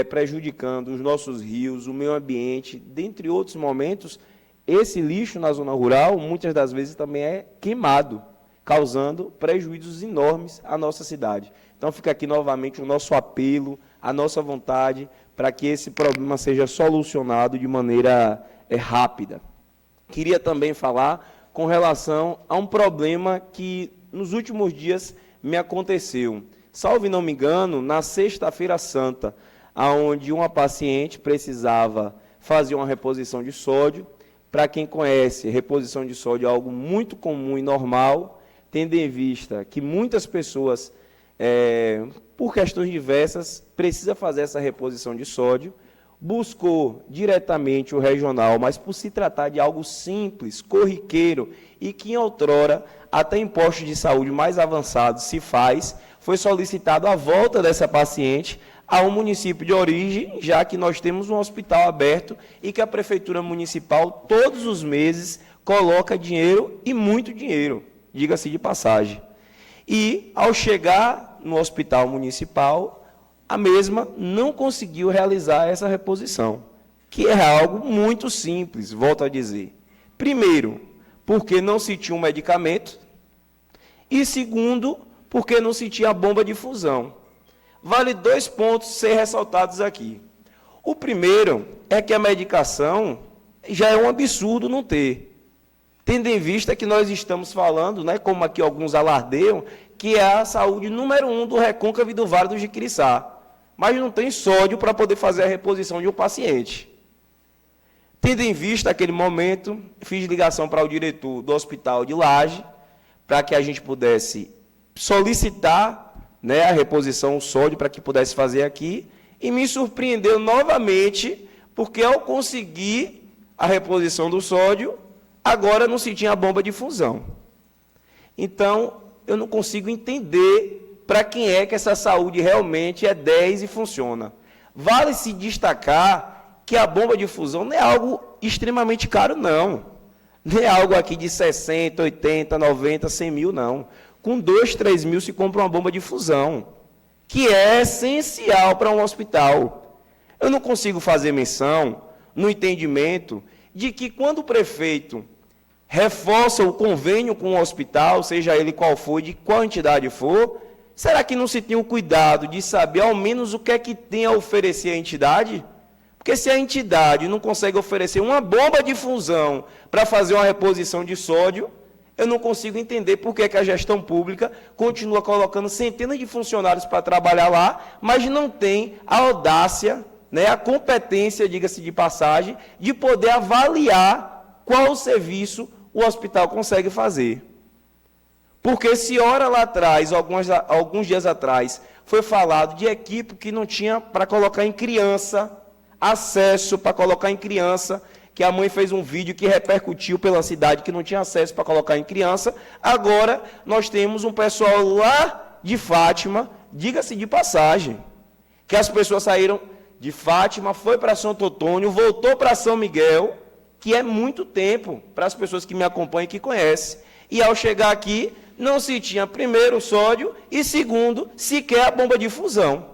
prejudicando os nossos rios, o meio ambiente, dentre outros momentos. Esse lixo na zona rural, muitas das vezes, também é queimado, causando prejuízos enormes à nossa cidade. Então, fica aqui novamente o nosso apelo, a nossa vontade, para que esse problema seja solucionado de maneira rápida. Queria também falar com relação a um problema que, nos últimos dias, me aconteceu. Salvo não me engano, na Sexta-feira Santa, onde uma paciente precisava fazer uma reposição de sódio. Para quem conhece, reposição de sódio é algo muito comum e normal, tendo em vista que muitas pessoas, por questões diversas, precisam fazer essa reposição de sódio. Buscou diretamente o regional, mas por se tratar de algo simples, corriqueiro, e que em outrora, até em postos de saúde mais avançados se faz, foi solicitado a volta dessa paciente ao município de origem, já que nós temos um hospital aberto e que a Prefeitura Municipal, todos os meses, coloca dinheiro e muito dinheiro, diga-se de passagem. E, ao chegar no hospital municipal, a mesma não conseguiu realizar essa reposição, que é algo muito simples, volto a dizer. Primeiro, porque não se tinha um medicamento, e segundo, porque não se tinha a bomba de fusão. Vale 2 pontos ser ressaltados aqui. O primeiro é que a medicação já é um absurdo não ter, tendo em vista que nós estamos falando, como aqui alguns alardeiam, que é a saúde número 1 do Recôncavo e do Vale do Jiquiriçá, mas não tem sódio para poder fazer a reposição de um paciente. Tendo em vista aquele momento, fiz ligação para o diretor do Hospital de Laje, para que a gente pudesse solicitar a reposição, o sódio, para que pudesse fazer aqui, e me surpreendeu novamente, porque ao conseguir a reposição do sódio, agora não se tinha a bomba de fusão. Então, eu não consigo entender para quem é que essa saúde realmente é 10 e funciona. Vale se destacar que a bomba de fusão não é algo extremamente caro, não. Não é algo aqui de 60, 80, 90, 100 mil, não. Com 2, 3 mil se compra uma bomba de fusão, que é essencial para um hospital. Eu não consigo fazer menção, no entendimento, de que quando o prefeito reforça o convênio com o hospital, seja ele qual for, de qual entidade for, será que não se tem o cuidado de saber ao menos o que é que tem a oferecer a entidade? Porque se a entidade não consegue oferecer uma bomba de fusão para fazer uma reposição de sódio, eu não consigo entender por que a gestão pública continua colocando centenas de funcionários para trabalhar lá, mas não tem a audácia, a competência, diga-se de passagem, de poder avaliar qual serviço o hospital consegue fazer. Porque se ora lá atrás, alguns dias atrás, foi falado de equipe que não tinha para colocar em criança, acesso para colocar em criança, que a mãe fez um vídeo que repercutiu pela cidade que não tinha acesso para colocar em criança. Agora, nós temos um pessoal lá de Fátima, diga-se de passagem, que as pessoas saíram de Fátima, foi para Santo Antônio, voltou para São Miguel, que é muito tempo para as pessoas que me acompanham e que conhecem. E ao chegar aqui, não se tinha, primeiro, o sódio e, segundo, sequer a bomba de fusão.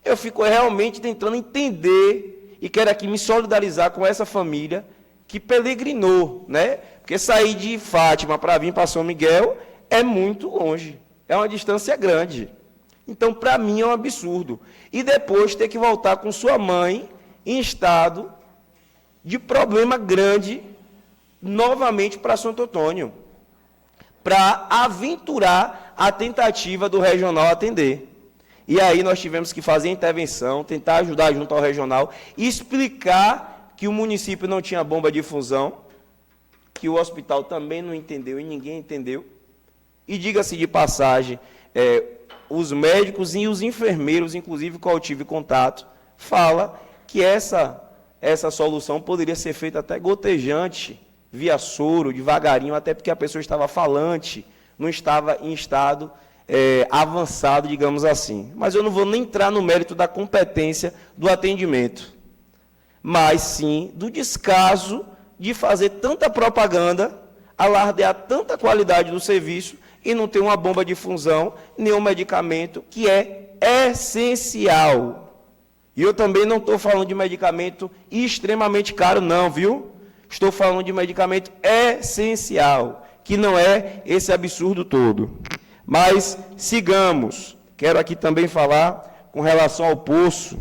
Eu fico realmente tentando entender e quero aqui me solidarizar com essa família que peregrinou, Porque sair de Fátima para vir para São Miguel é muito longe, é uma distância grande. Então, para mim, é um absurdo. E depois ter que voltar com sua mãe em estado de problema grande, novamente para Santo Antônio, para aventurar a tentativa do regional atender. E aí nós tivemos que fazer a intervenção, tentar ajudar junto ao regional, explicar que o município não tinha bomba de fusão, que o hospital também não entendeu e ninguém entendeu. E diga-se de passagem, os médicos e os enfermeiros, inclusive com qual eu tive contato, fala que essa solução poderia ser feita até gotejante, via soro, devagarinho, até porque a pessoa estava falante, não estava em estado avançado, digamos assim. Mas eu não vou nem entrar no mérito da competência do atendimento, mas sim do descaso de fazer tanta propaganda, alardear tanta qualidade do serviço e não ter uma bomba de infusão, nem um medicamento que é essencial. E eu também não estou falando de medicamento extremamente caro, não, viu? Estou falando de medicamento essencial, que não é esse absurdo todo. Mas sigamos. Quero aqui também falar com relação ao poço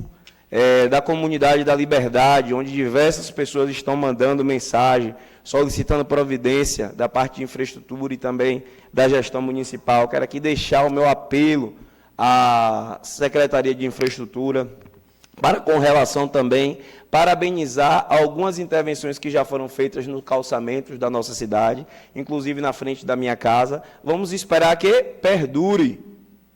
da comunidade da Liberdade, onde diversas pessoas estão mandando mensagem, solicitando providência da parte de infraestrutura e também da gestão municipal. Quero aqui deixar o meu apelo à Secretaria de Infraestrutura, para com relação também, parabenizar algumas intervenções que já foram feitas nos calçamentos da nossa cidade, inclusive na frente da minha casa. Vamos esperar que perdure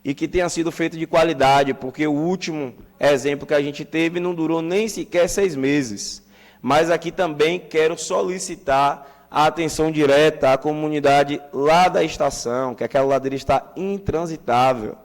e que tenha sido feito de qualidade, porque o último exemplo que a gente teve não durou nem sequer 6 meses. Mas aqui também quero solicitar a atenção direta à comunidade lá da estação, que aquela ladeira está intransitável.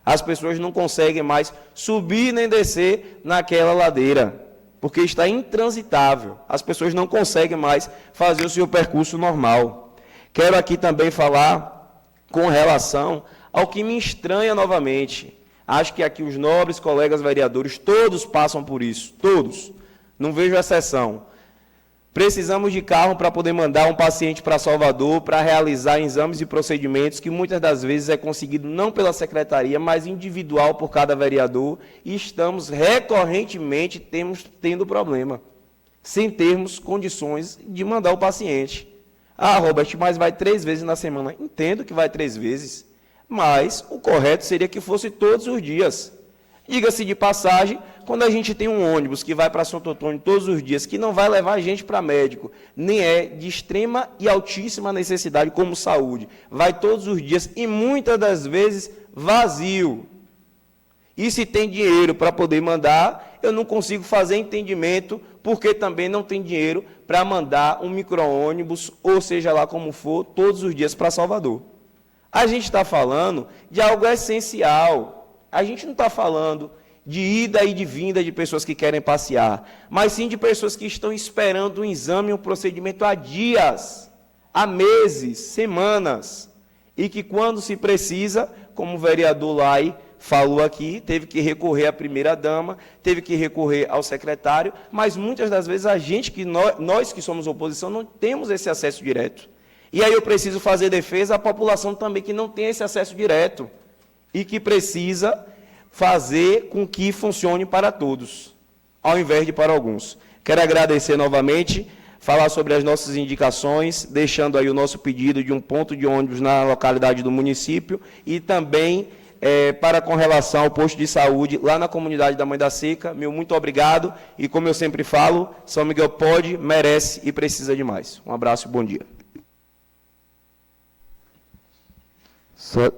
As pessoas não conseguem mais subir nem descer naquela ladeira, porque está intransitável. As pessoas não conseguem mais fazer o seu percurso normal. Quero aqui também falar com relação ao que me estranha novamente. Acho que aqui os nobres colegas vereadores, todos passam por isso, todos. Não vejo exceção. Precisamos de carro para poder mandar um paciente para Salvador para realizar exames e procedimentos que muitas das vezes é conseguido não pela secretaria, mas individual por cada vereador, e estamos recorrentemente tendo problema, sem termos condições de mandar o paciente. Ah, Robert, mas vai 3 vezes na semana. Entendo que vai 3 vezes, mas o correto seria que fosse todos os dias. Diga-se de passagem, quando a gente tem um ônibus que vai para Santo Antônio todos os dias, que não vai levar a gente para médico, nem é de extrema e altíssima necessidade como saúde, vai todos os dias e muitas das vezes vazio. E se tem dinheiro para poder mandar, eu não consigo fazer entendimento, porque também não tem dinheiro para mandar um micro-ônibus, ou seja lá como for, todos os dias para Salvador. A gente está falando de algo essencial. A gente não está falando de ida e de vinda de pessoas que querem passear, mas sim de pessoas que estão esperando um exame, um procedimento há dias, há meses, semanas, e que quando se precisa, como o vereador Lai falou aqui, teve que recorrer à primeira-dama, teve que recorrer ao secretário, mas muitas das vezes a gente, nós que somos oposição, não temos esse acesso direto. E aí eu preciso fazer defesa à população também que não tem esse acesso direto e que precisa fazer com que funcione para todos, ao invés de para alguns. Quero agradecer novamente, falar sobre as nossas indicações, deixando aí o nosso pedido de um ponto de ônibus na localidade do município e também para com relação ao posto de saúde lá na comunidade da Mãe da Seca. Meu muito obrigado e, como eu sempre falo, São Miguel pode, merece e precisa de mais. Um abraço e bom dia.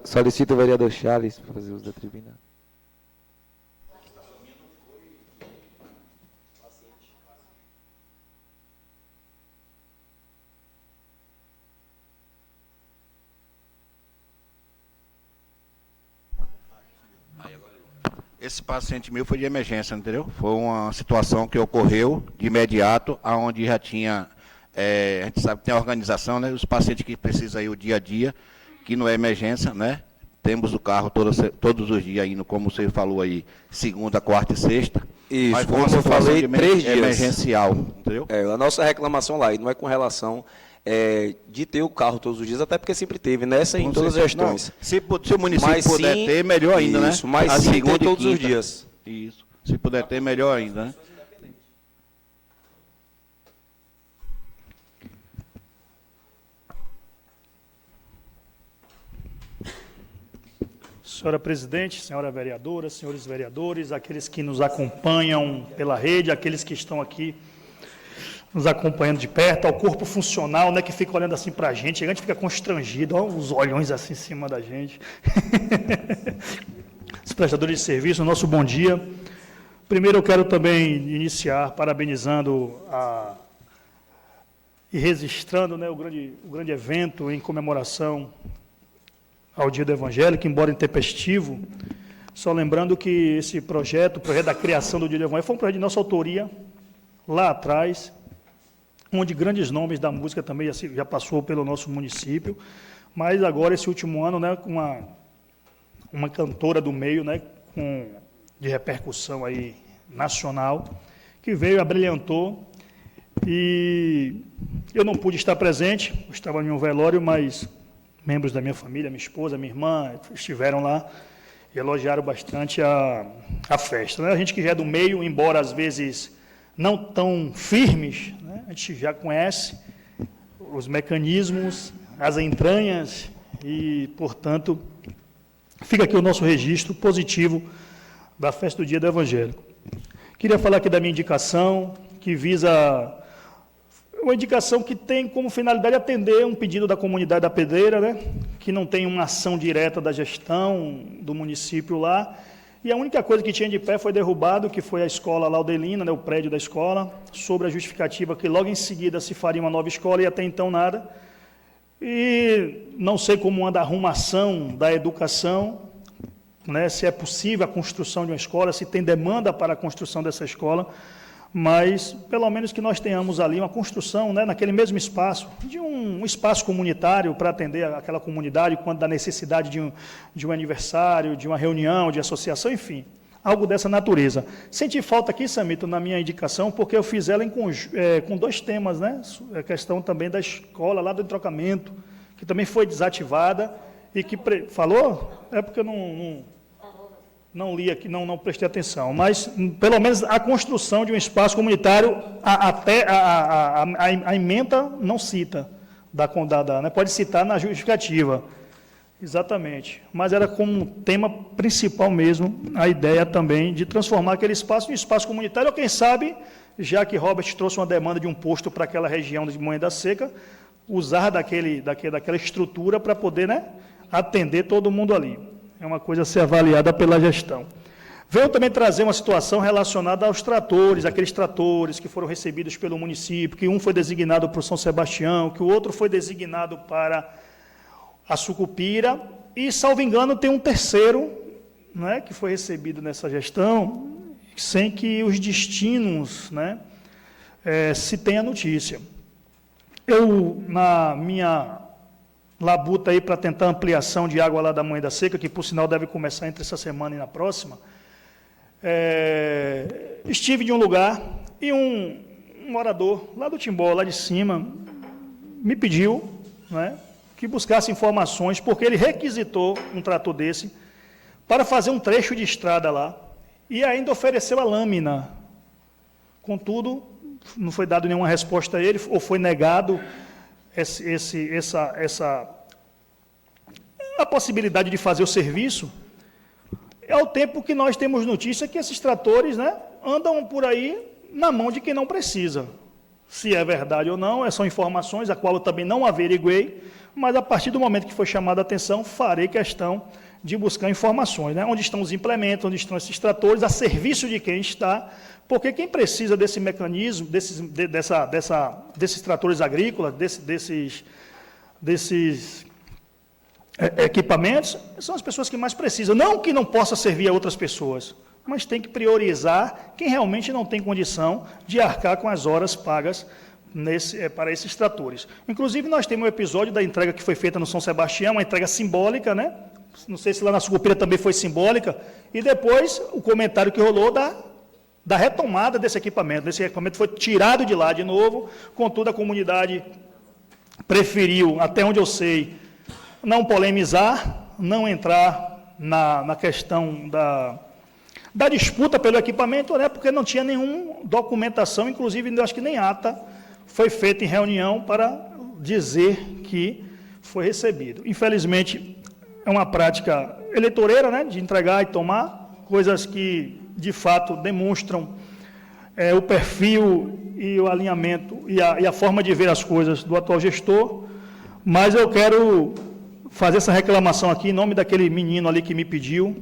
Solicito o vereador Charles para fazer uso da tribuna. Esse paciente meu foi de emergência, entendeu? Foi uma situação que ocorreu de imediato, onde já tinha, a gente sabe que tem a organização, né? Os pacientes que precisam ir o dia a dia, que não é emergência, né? Temos o carro todos os dias indo, como você falou aí, segunda, quarta e sexta. Isso, mas como eu falei, 3 dias. Emergencial, entendeu? A nossa reclamação lá, e não é com relação de ter o carro todos os dias, até porque sempre teve, nessa e em todas as gestões. Se o município puder ter, melhor ainda, isso, né? Mas a sim, segunda ter todos e os quinta. dias. Isso, se puder ter, melhor ainda, né? Senhora presidente, senhora vereadora, senhores vereadores, aqueles que nos acompanham pela rede, aqueles que estão aqui nos acompanhando de perto, ao corpo funcional, né, que fica olhando assim para a gente fica constrangido, ó, os olhões assim em cima da gente. Os prestadores de serviço, nosso bom dia. Primeiro eu quero também iniciar parabenizando e registrando, né, o grande evento em comemoração ao Dia do Evangelho, que embora intempestivo, só lembrando que esse projeto, o projeto da criação do Dia do Evangelho, foi um projeto de nossa autoria, lá atrás, onde grandes nomes da música também já passou pelo nosso município, mas agora, esse último ano, né, uma cantora do meio, né, de repercussão aí nacional, que veio e abrilhantou, e eu não pude estar presente, eu estava em um velório, mas membros da minha família, minha esposa, minha irmã, estiveram lá e elogiaram bastante a festa, né? A gente que já é do meio, embora às vezes não tão firmes, né, a gente já conhece os mecanismos, as entranhas e, portanto, fica aqui o nosso registro positivo da festa do Dia do Evangelho. Queria falar aqui da minha indicação, que visa uma indicação que tem como finalidade atender um pedido da comunidade da Pedreira, né, que não tem uma ação direta da gestão do município lá, e a única coisa que tinha de pé foi derrubado, que foi a escola Laudelina, né, o prédio da escola, sobre a justificativa que logo em seguida se faria uma nova escola e até então nada. E não sei como anda a arrumação da educação, né, se é possível a construção de uma escola, se tem demanda para a construção dessa escola, mas pelo menos que nós tenhamos ali uma construção, né, naquele mesmo espaço, de um espaço comunitário para atender aquela comunidade quando da necessidade de um aniversário, de uma reunião, de associação, enfim, algo dessa natureza. Senti falta aqui, Samito, na minha indicação, porque eu fiz ela com dois temas, né, a questão também da escola lá do trocamento, que também foi desativada e que... Falou? É porque eu não li aqui, não prestei atenção, mas pelo menos a construção de um espaço comunitário, até a ementa não cita, né, pode citar na justificativa, exatamente, mas era como tema principal mesmo, a ideia também de transformar aquele espaço em um espaço comunitário, ou quem sabe, já que Robert trouxe uma demanda de um posto para aquela região de Moeda da Seca, usar daquela estrutura para poder, né, atender todo mundo ali. É uma coisa a ser avaliada pela gestão. Veio também trazer uma situação relacionada aos tratores, aqueles tratores que foram recebidos pelo município, que um foi designado para o São Sebastião, que o outro foi designado para a Sucupira, e, salvo engano, tem um terceiro, né, que foi recebido nessa gestão, sem que os destinos, né, se tenha notícia. Eu, na minha labuta aí para tentar ampliação de água lá da Moeda Seca, que por sinal deve começar entre essa semana e na próxima, estive de um lugar e um morador lá do Timbó, lá de cima, me pediu, né, que buscasse informações, porque ele requisitou um trator desse para fazer um trecho de estrada lá e ainda ofereceu a lâmina. Contudo, não foi dado nenhuma resposta a ele, ou foi negado a possibilidade de fazer o serviço, ao tempo que nós temos notícia que esses tratores, né, andam por aí na mão de quem não precisa. Se é verdade ou não, são informações a qual eu também não averiguei, mas a partir do momento que foi chamada a atenção, farei questão de buscar informações, né, onde estão os implementos, onde estão esses tratores, a serviço de quem está, porque quem precisa desse mecanismo, desses tratores agrícolas, desses equipamentos, são as pessoas que mais precisam. Não que não possa servir a outras pessoas, mas tem que priorizar quem realmente não tem condição de arcar com as horas pagas para esses tratores. Inclusive, nós temos um episódio da entrega que foi feita no São Sebastião, uma entrega simbólica, né? Não sei se lá na Sucupira também foi simbólica, e depois o comentário que rolou da retomada desse equipamento. Esse equipamento foi tirado de lá de novo, contudo a comunidade preferiu, até onde eu sei, não polemizar, não entrar na questão da disputa pelo equipamento, né, porque não tinha nenhuma documentação, inclusive eu acho que nem ata foi feita em reunião para dizer que foi recebido. Infelizmente, é uma prática eleitoreira, né, de entregar e tomar, coisas que, de fato, demonstram o perfil e o alinhamento e a forma de ver as coisas do atual gestor, mas eu quero fazer essa reclamação aqui em nome daquele menino ali que me pediu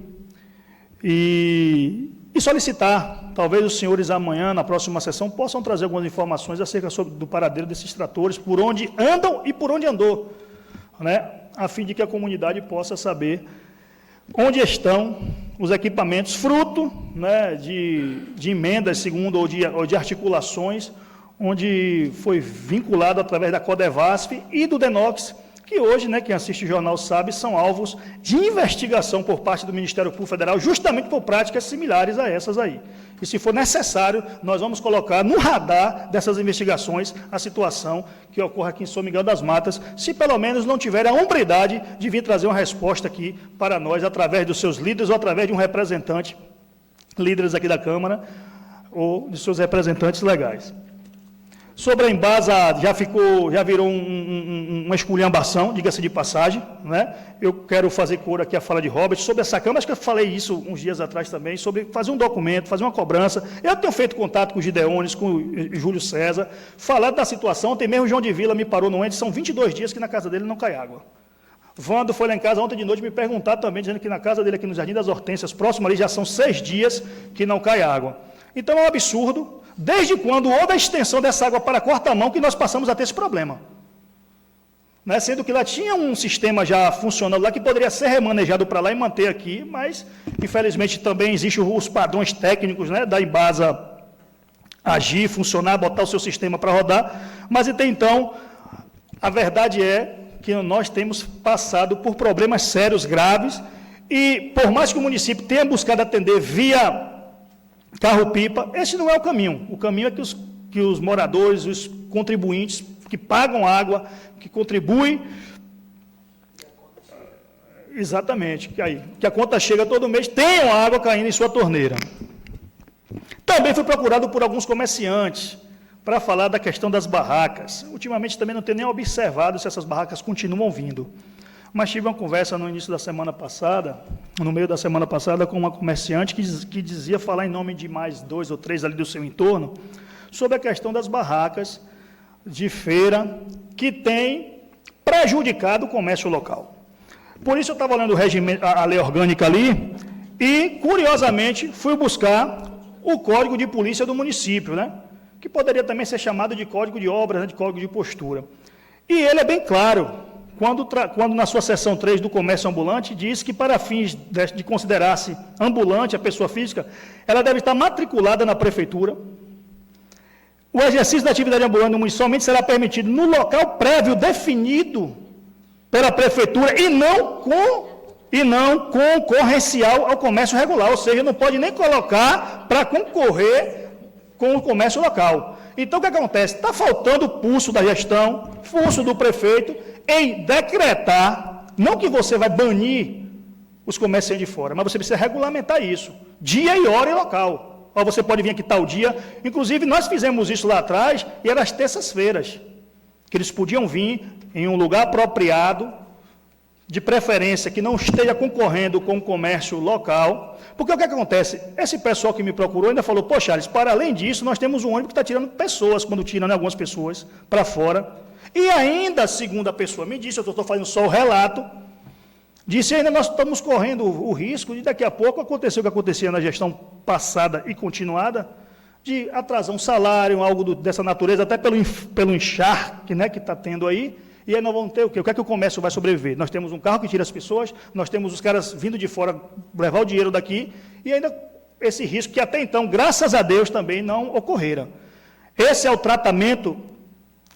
e solicitar, talvez os senhores amanhã, na próxima sessão, possam trazer algumas informações acerca do paradeiro desses tratores, por onde andam e por onde andou, né? A fim de que a comunidade possa saber onde estão os equipamentos, fruto, né, de emendas, segundo, ou de articulações, onde foi vinculado através da Codevasf e do DENOX, que hoje, né, quem assiste o jornal sabe, são alvos de investigação por parte do Ministério Público Federal, justamente por práticas similares a essas aí. E, se for necessário, nós vamos colocar no radar dessas investigações a situação que ocorre aqui em São Miguel das Matas, se pelo menos não tiverem a hombridade de vir trazer uma resposta aqui para nós, através dos seus líderes ou através de um representante, líderes aqui da Câmara, ou de seus representantes legais. Sobre a Embasa, já virou uma esculhambação, diga-se de passagem, né? Eu quero fazer cor aqui a fala de Robert sobre essa Câmara, acho que eu falei isso uns dias atrás também, sobre fazer um documento, fazer uma cobrança. Eu tenho feito contato com o Gideones, com o Júlio César, falando da situação. Ontem mesmo o João de Vila me parou no ente, são 22 dias que na casa dele não cai água. Vando foi lá em casa ontem de noite me perguntar também, dizendo que na casa dele aqui no Jardim das Hortênsias, próximo ali, já são 6 dias que não cai água. Então é um absurdo. Desde quando houve a extensão dessa água para corta-mão que nós passamos a ter esse problema? Né? Sendo que lá tinha um sistema já funcionando lá que poderia ser remanejado para lá e manter aqui, mas, infelizmente, também existem os padrões técnicos, né, da Embasa agir, funcionar, botar o seu sistema para rodar, mas até então, a verdade é que nós temos passado por problemas sérios, graves, e por mais que o município tenha buscado atender via carro-pipa, esse não é o caminho. O caminho é que os moradores, os contribuintes que pagam água, que contribuem, exatamente, que a conta chega todo mês, tenham água caindo em sua torneira. Também fui procurado por alguns comerciantes para falar da questão das barracas. Ultimamente também não tenho nem observado se essas barracas continuam vindo. Mas tive uma conversa no início da semana passada, no meio da semana passada, com uma comerciante que dizia falar em nome de mais 2 ou 3 ali do seu entorno, sobre a questão das barracas de feira, que tem prejudicado o comércio local. Por isso eu estava lendo a lei orgânica ali, e, curiosamente, fui buscar o Código de Polícia do município, né? Que poderia também ser chamado de Código de Obras, né? De Código de Postura. E ele é bem claro, quando na sua seção 3 do comércio ambulante, diz que para fins de considerar-se ambulante a pessoa física, ela deve estar matriculada na prefeitura. O exercício da atividade ambulante no município somente será permitido no local prévio definido pela prefeitura e não concorrencial ao comércio regular, ou seja, não pode nem colocar para concorrer com o comércio local. Então, o que acontece? Está faltando pulso da gestão, pulso do prefeito, em decretar, não que você vai banir os comerciantes de fora, mas você precisa regulamentar isso, dia e hora e local. Ou você pode vir aqui tal dia, inclusive nós fizemos isso lá atrás, e era às terças-feiras, que eles podiam vir em um lugar apropriado, de preferência que não esteja concorrendo com o comércio local, porque o que acontece? Esse pessoal que me procurou ainda falou, pô, Charles, para além disso, nós temos um ônibus que está tirando pessoas, quando tira, né, algumas pessoas para fora, e ainda, segundo a pessoa me disse, eu estou fazendo só o relato, disse, ainda nós estamos correndo o risco de daqui a pouco acontecer o que acontecia na gestão passada e continuada, de atrasar um salário, algo dessa natureza, até pelo encharque, né, que está tendo aí, e aí nós vamos ter o quê? O que é que o comércio vai sobreviver? Nós temos um carro que tira as pessoas, nós temos os caras vindo de fora levar o dinheiro daqui, e ainda esse risco que até então, graças a Deus, também não ocorrera. Esse é o tratamento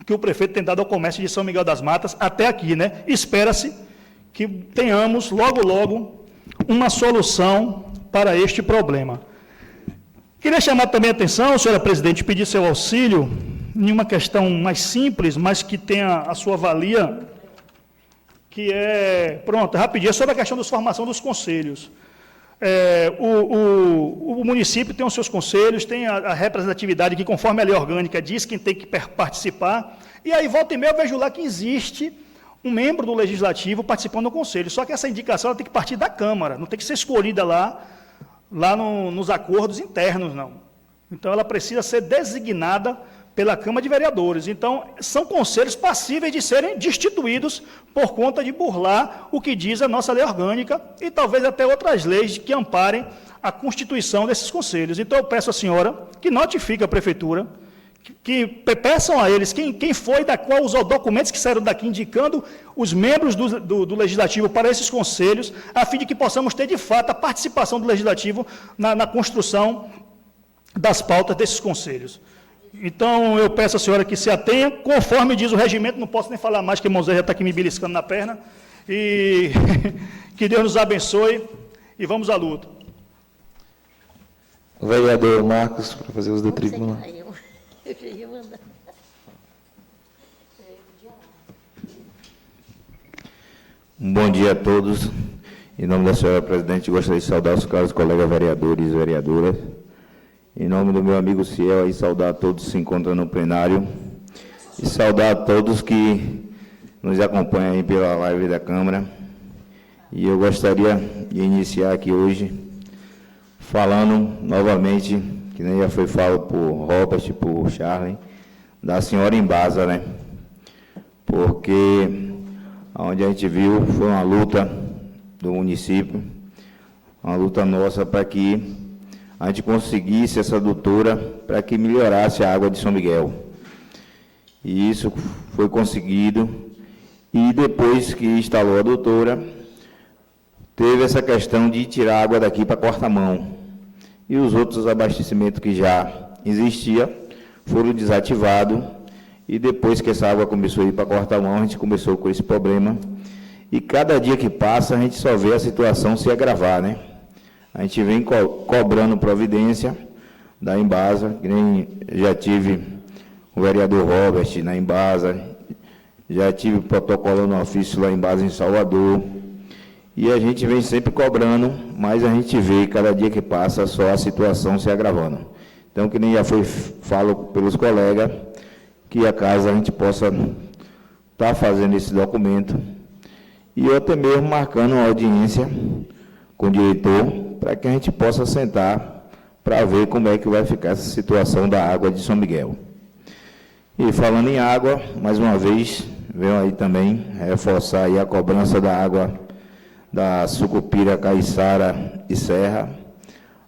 que o prefeito tem dado ao comércio de São Miguel das Matas até aqui, né? Espera-se que tenhamos, logo, logo, uma solução para este problema. Queria chamar também a atenção, senhora presidente, pedir seu auxílio em uma questão mais simples, mas que tenha a sua valia, que é, pronto, rapidinho, sobre a questão da formação dos conselhos. O município tem os seus conselhos, tem a representatividade que, conforme a lei orgânica, diz quem tem que participar, e aí, volta e meia, eu vejo lá que existe um membro do Legislativo participando do conselho, só que essa indicação ela tem que partir da Câmara, não tem que ser escolhida lá nos acordos internos, não. Então, ela precisa ser designada pela Câmara de Vereadores. Então, são conselhos passíveis de serem destituídos por conta de burlar o que diz a nossa lei orgânica e talvez até outras leis que amparem a constituição desses conselhos. Então, eu peço à senhora que notifique a Prefeitura, que peçam a eles quem foi, da qual os documentos que saíram daqui indicando os membros do Legislativo para esses conselhos, a fim de que possamos ter, de fato, a participação do Legislativo na construção das pautas desses conselhos. Então, eu peço à senhora que se atenha, conforme diz o regimento, não posso nem falar mais, que o irmão Zé já está aqui me beliscando na perna, e que Deus nos abençoe, e vamos à luta. O vereador Marcos, para fazer uso da tribuna. Eu já ia mandar. Bom dia a todos. Em nome da senhora presidente, gostaria de saudar os caros colegas vereadores e vereadoras. Em nome do meu amigo Ciel, aí saudar a todos que se encontram no plenário e saudar a todos que nos acompanham aí pela live da Câmara. E eu gostaria de iniciar aqui hoje falando novamente, que nem já foi falado por Robert, por Charlie, da senhora Embasa, né? Porque onde a gente viu foi uma luta do município, uma luta nossa para que a gente conseguisse essa adutora para que melhorasse a água de São Miguel. E isso foi conseguido, e depois que instalou a adutora, teve essa questão de tirar a água daqui para corta-mão. E os outros abastecimentos que já existiam foram desativados, e depois que essa água começou a ir para corta-mão, a gente começou com esse problema, e cada dia que passa a gente só vê a situação se agravar, né? A gente vem cobrando providência da Embasa, que nem já tive o vereador Robert na Embasa, já tive protocolo no ofício lá em Embasa, em Salvador, e a gente vem sempre cobrando, mas a gente vê cada dia que passa só a situação se agravando. Então, que nem já falo pelos colegas, que a casa a gente possa estar fazendo esse documento, e eu até mesmo marcando uma audiência com o diretor, para que a gente possa sentar para ver como é que vai ficar essa situação da água de São Miguel. E falando em água, mais uma vez, venho aí também reforçar aí a cobrança da água da Sucupira, Caiçara e Serra,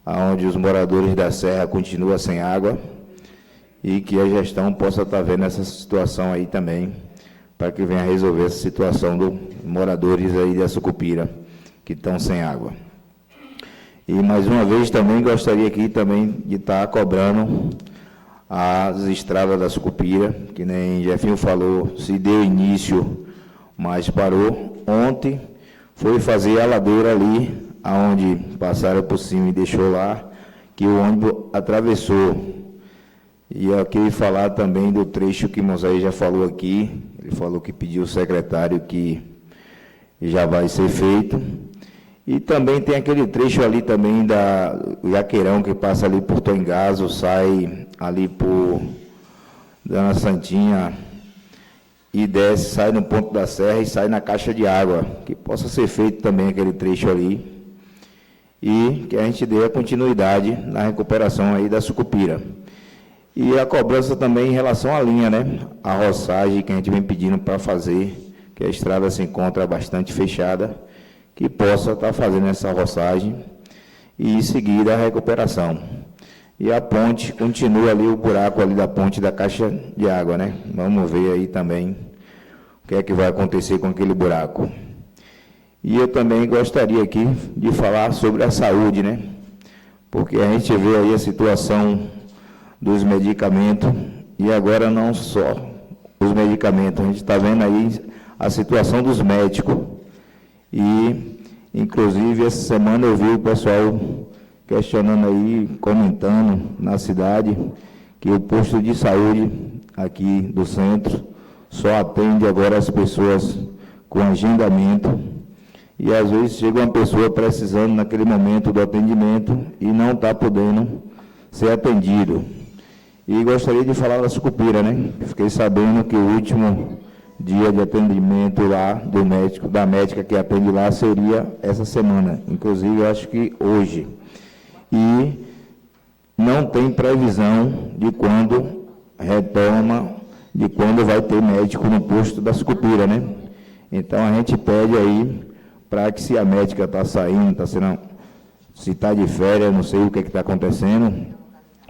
onde os moradores da Serra continuam sem água, e que a gestão possa estar vendo essa situação aí também, para que venha resolver essa situação dos moradores aí da Sucupira, que estão sem água. E, mais uma vez, também gostaria aqui também de estar cobrando as estradas da Sucupira, que nem Jefinho falou, se deu início, mas parou. Ontem foi fazer a ladeira ali, aonde passaram por cima e deixou lá, que o ônibus atravessou. E aqui falar também do trecho que Moisés já falou aqui, ele falou que pediu o secretário que já vai ser feito. E também tem aquele trecho ali também da Jaqueirão, que passa ali por Tongazo, sai ali por Dona Santinha e desce, sai no ponto da serra e sai na caixa de água, que possa ser feito também aquele trecho ali, e que a gente dê a continuidade na recuperação aí da Sucupira. E a cobrança também em relação à linha, né? A roçagem que a gente vem pedindo para fazer, que a estrada se encontra bastante fechada, que possa estar fazendo essa roçagem e em seguida a recuperação. E a ponte, continua ali o buraco ali da ponte da caixa de água, né? Vamos ver aí também o que é que vai acontecer com aquele buraco. E eu também gostaria aqui de falar sobre a saúde, né? Porque a gente vê aí a situação dos medicamentos, e agora não só os medicamentos, a gente está vendo aí a situação dos médicos. E, inclusive, essa semana eu vi o pessoal questionando aí, comentando na cidade, que o posto de saúde aqui do centro só atende agora as pessoas com agendamento, e às vezes chega uma pessoa precisando naquele momento do atendimento e não está podendo ser atendido. E gostaria de falar da Sucupira, né? Fiquei sabendo que o último dia de atendimento lá do médico, da médica que atende lá, seria essa semana, inclusive eu acho que hoje. E não tem previsão de quando retoma de quando vai ter médico no posto da Sucupira, né? Então, a gente pede aí para que, se a médica está saindo, se está de férias, não sei o que está acontecendo,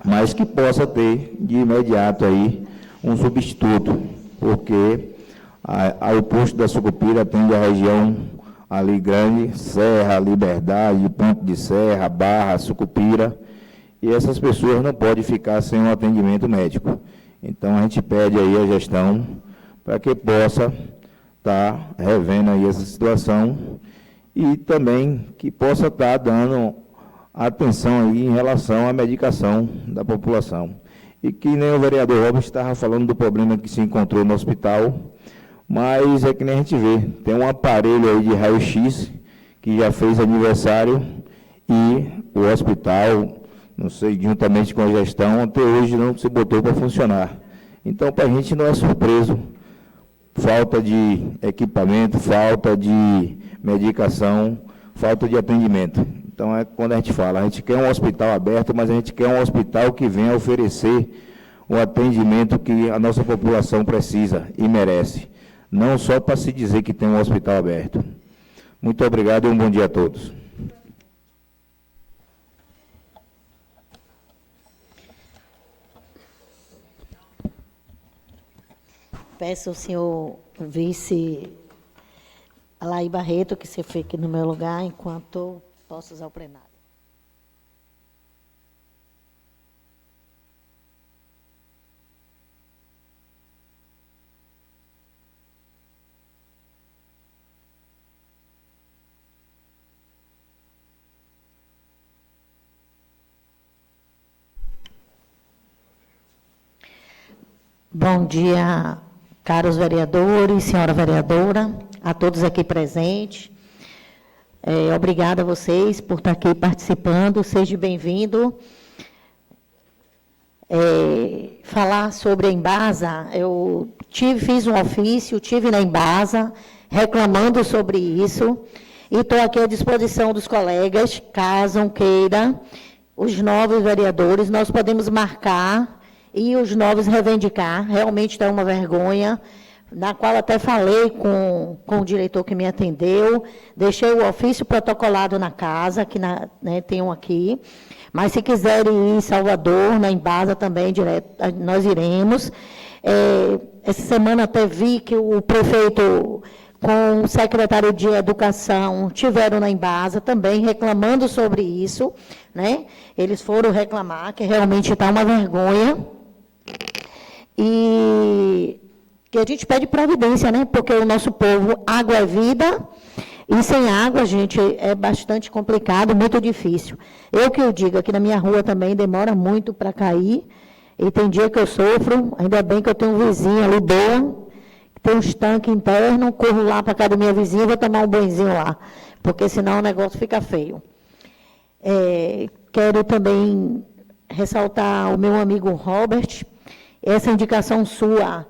mas que possa ter de imediato aí um substituto, porque o posto da Sucupira atende a região ali grande, Serra, Liberdade, Ponto de Serra, Barra, Sucupira, e essas pessoas não podem ficar sem um atendimento médico. Então, a gente pede aí a gestão para que possa estar revendo aí essa situação e também que possa estar dando atenção aí em relação à medicação da população. E que nem o vereador Robert estava falando do problema que se encontrou no hospital, mas é que nem a gente vê, tem um aparelho aí de raio-x que já fez aniversário e o hospital, não sei, juntamente com a gestão, até hoje não se botou para funcionar. Então, para a gente não é surpreso, falta de equipamento, falta de medicação, falta de atendimento. Então, é quando a gente fala, a gente quer um hospital aberto, mas a gente quer um hospital que venha oferecer o atendimento que a nossa população precisa e merece. Não só para se dizer que tem um hospital aberto. Muito obrigado e um bom dia a todos. Peço ao senhor vice Alaí Barreto que se fique no meu lugar enquanto posso usar o plenário. Bom dia, caros vereadores, senhora vereadora, a todos aqui presentes. Obrigada a vocês por estar aqui participando, seja bem-vindo. Falar sobre a Embasa, eu fiz um ofício, estive na Embasa, reclamando sobre isso, e estou aqui à disposição dos colegas, caso queira, os novos vereadores, nós podemos marcar e os novos reivindicar. Realmente está uma vergonha, na qual até falei com o diretor que me atendeu, deixei o ofício protocolado na casa, que tem um aqui, mas se quiserem ir em Salvador, na Embasa também, direto, nós iremos. Essa semana até vi que o prefeito com o secretário de Educação tiveram na Embasa também reclamando sobre isso, né? Eles foram reclamar, que realmente está uma vergonha. E que a gente pede providência, né? Porque o nosso povo, água é vida, e sem água, gente, é bastante complicado, muito difícil. Eu que eu digo, aqui na minha rua também demora muito para cair, e tem dia que eu sofro, ainda bem que eu tenho um vizinho ali boa, que tem uns tanques internos, corro lá para casa da minha vizinha, vou tomar um banhozinho lá, porque senão o negócio fica feio. Quero também ressaltar o meu amigo Robert. Essa indicação sua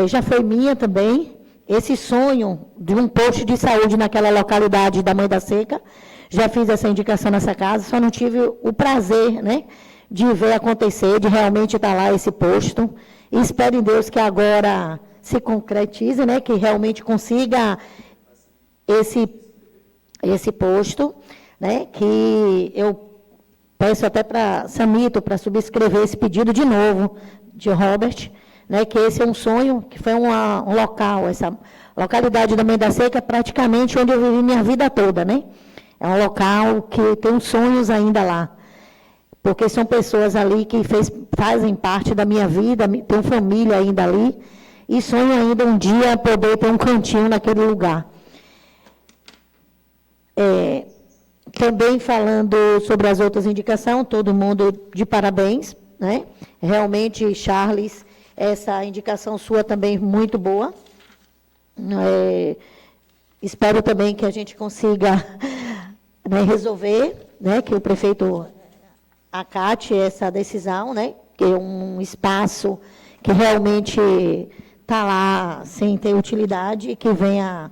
já foi minha também. Esse sonho de um posto de saúde naquela localidade da Mãe da Seca, já fiz essa indicação nessa casa, só não tive o prazer, né, de ver acontecer, de realmente estar lá esse posto. E espero em Deus que agora se concretize, né, que realmente consiga esse posto, né, que eu peço até para Samito, para subscrever esse pedido de novo, de Robert, né, que esse é um sonho, que foi um local, essa localidade da Mãe da Seca, praticamente onde eu vivi minha vida toda, né? É um local que tem sonhos ainda lá, porque são pessoas ali que fazem parte da minha vida, tenho família ainda ali, e sonho ainda um dia poder ter um cantinho naquele lugar. Também falando sobre as outras indicações, todo mundo de parabéns, né? Realmente, Charles, essa indicação sua também muito boa. Espero também que a gente consiga, né, resolver, né, que o prefeito acate essa decisão, né, que é um espaço que realmente está lá sem ter utilidade e que venha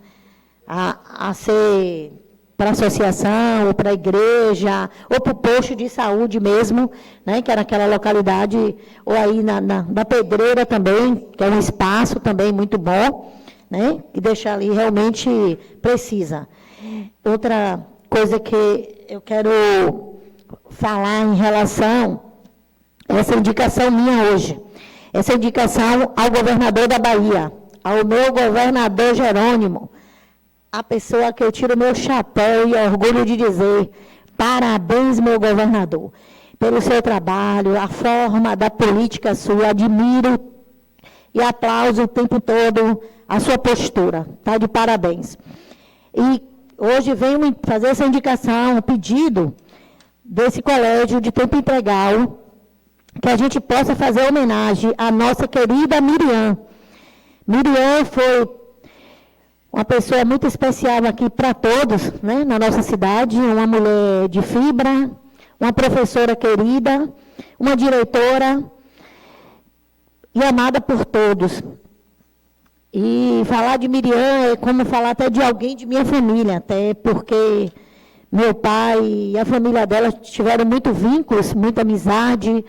a ser para a associação, ou para a igreja, ou para o posto de saúde mesmo, né, que era naquela localidade, ou aí na Pedreira também, que é um espaço também muito bom, né, e deixar ali realmente precisa. Outra coisa que eu quero falar em relação a essa indicação minha hoje, essa indicação ao governador da Bahia, ao meu governador Jerônimo, a pessoa que eu tiro o meu chapéu e orgulho de dizer, parabéns, meu governador, pelo seu trabalho, a forma da política sua, admiro e aplauso o tempo todo a sua postura, tá? De parabéns. E hoje venho fazer essa indicação, um pedido desse colégio de tempo integral, que a gente possa fazer homenagem à nossa querida Miriam. Miriam foi uma pessoa muito especial aqui para todos, né, na nossa cidade, uma mulher de fibra, uma professora querida, uma diretora e amada por todos. E falar de Miriam é como falar até de alguém de minha família, até porque meu pai e a família dela tiveram muitos vínculos, muita amizade,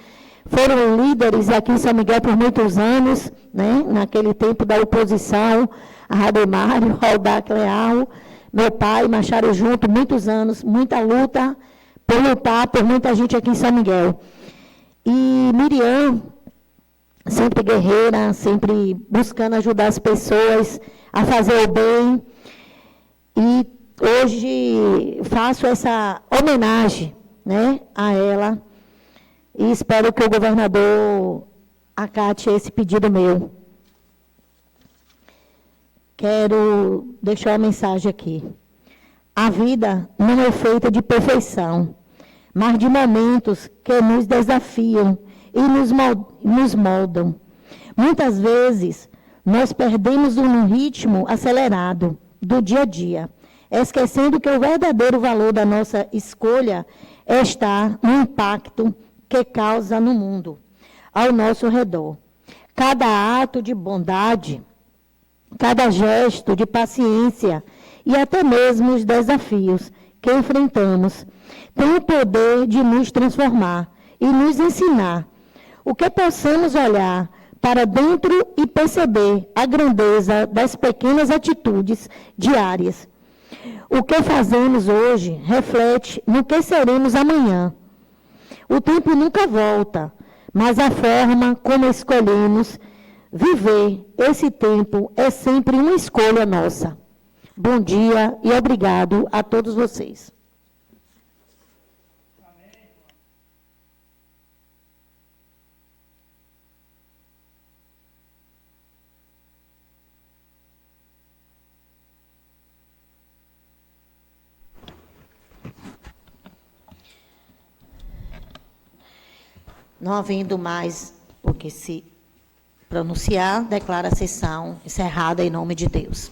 foram líderes aqui em São Miguel por muitos anos, né, naquele tempo da oposição, a Rademário, Aldac Leal, meu pai, marcharam junto muitos anos, muita luta por lutar por muita gente aqui em São Miguel. E Miriam, sempre guerreira, sempre buscando ajudar as pessoas a fazer o bem. E hoje faço essa homenagem, né, a ela e espero que o governador acate esse pedido meu. Quero deixar uma mensagem aqui. A vida não é feita de perfeição, mas de momentos que nos desafiam e nos moldam. Muitas vezes, nós perdemos um ritmo acelerado do dia a dia, esquecendo que o verdadeiro valor da nossa escolha está no impacto que causa no mundo, ao nosso redor. Cada ato de bondade, cada gesto de paciência e até mesmo os desafios que enfrentamos tem o poder de nos transformar e nos ensinar o que possamos olhar para dentro e perceber a grandeza das pequenas atitudes diárias. O que fazemos hoje reflete no que seremos amanhã. O tempo nunca volta, mas a forma como escolhemos viver esse tempo é sempre uma escolha nossa. Bom dia e obrigado a todos vocês. Não havendo mais o que se pronunciar, declara a sessão encerrada em nome de Deus.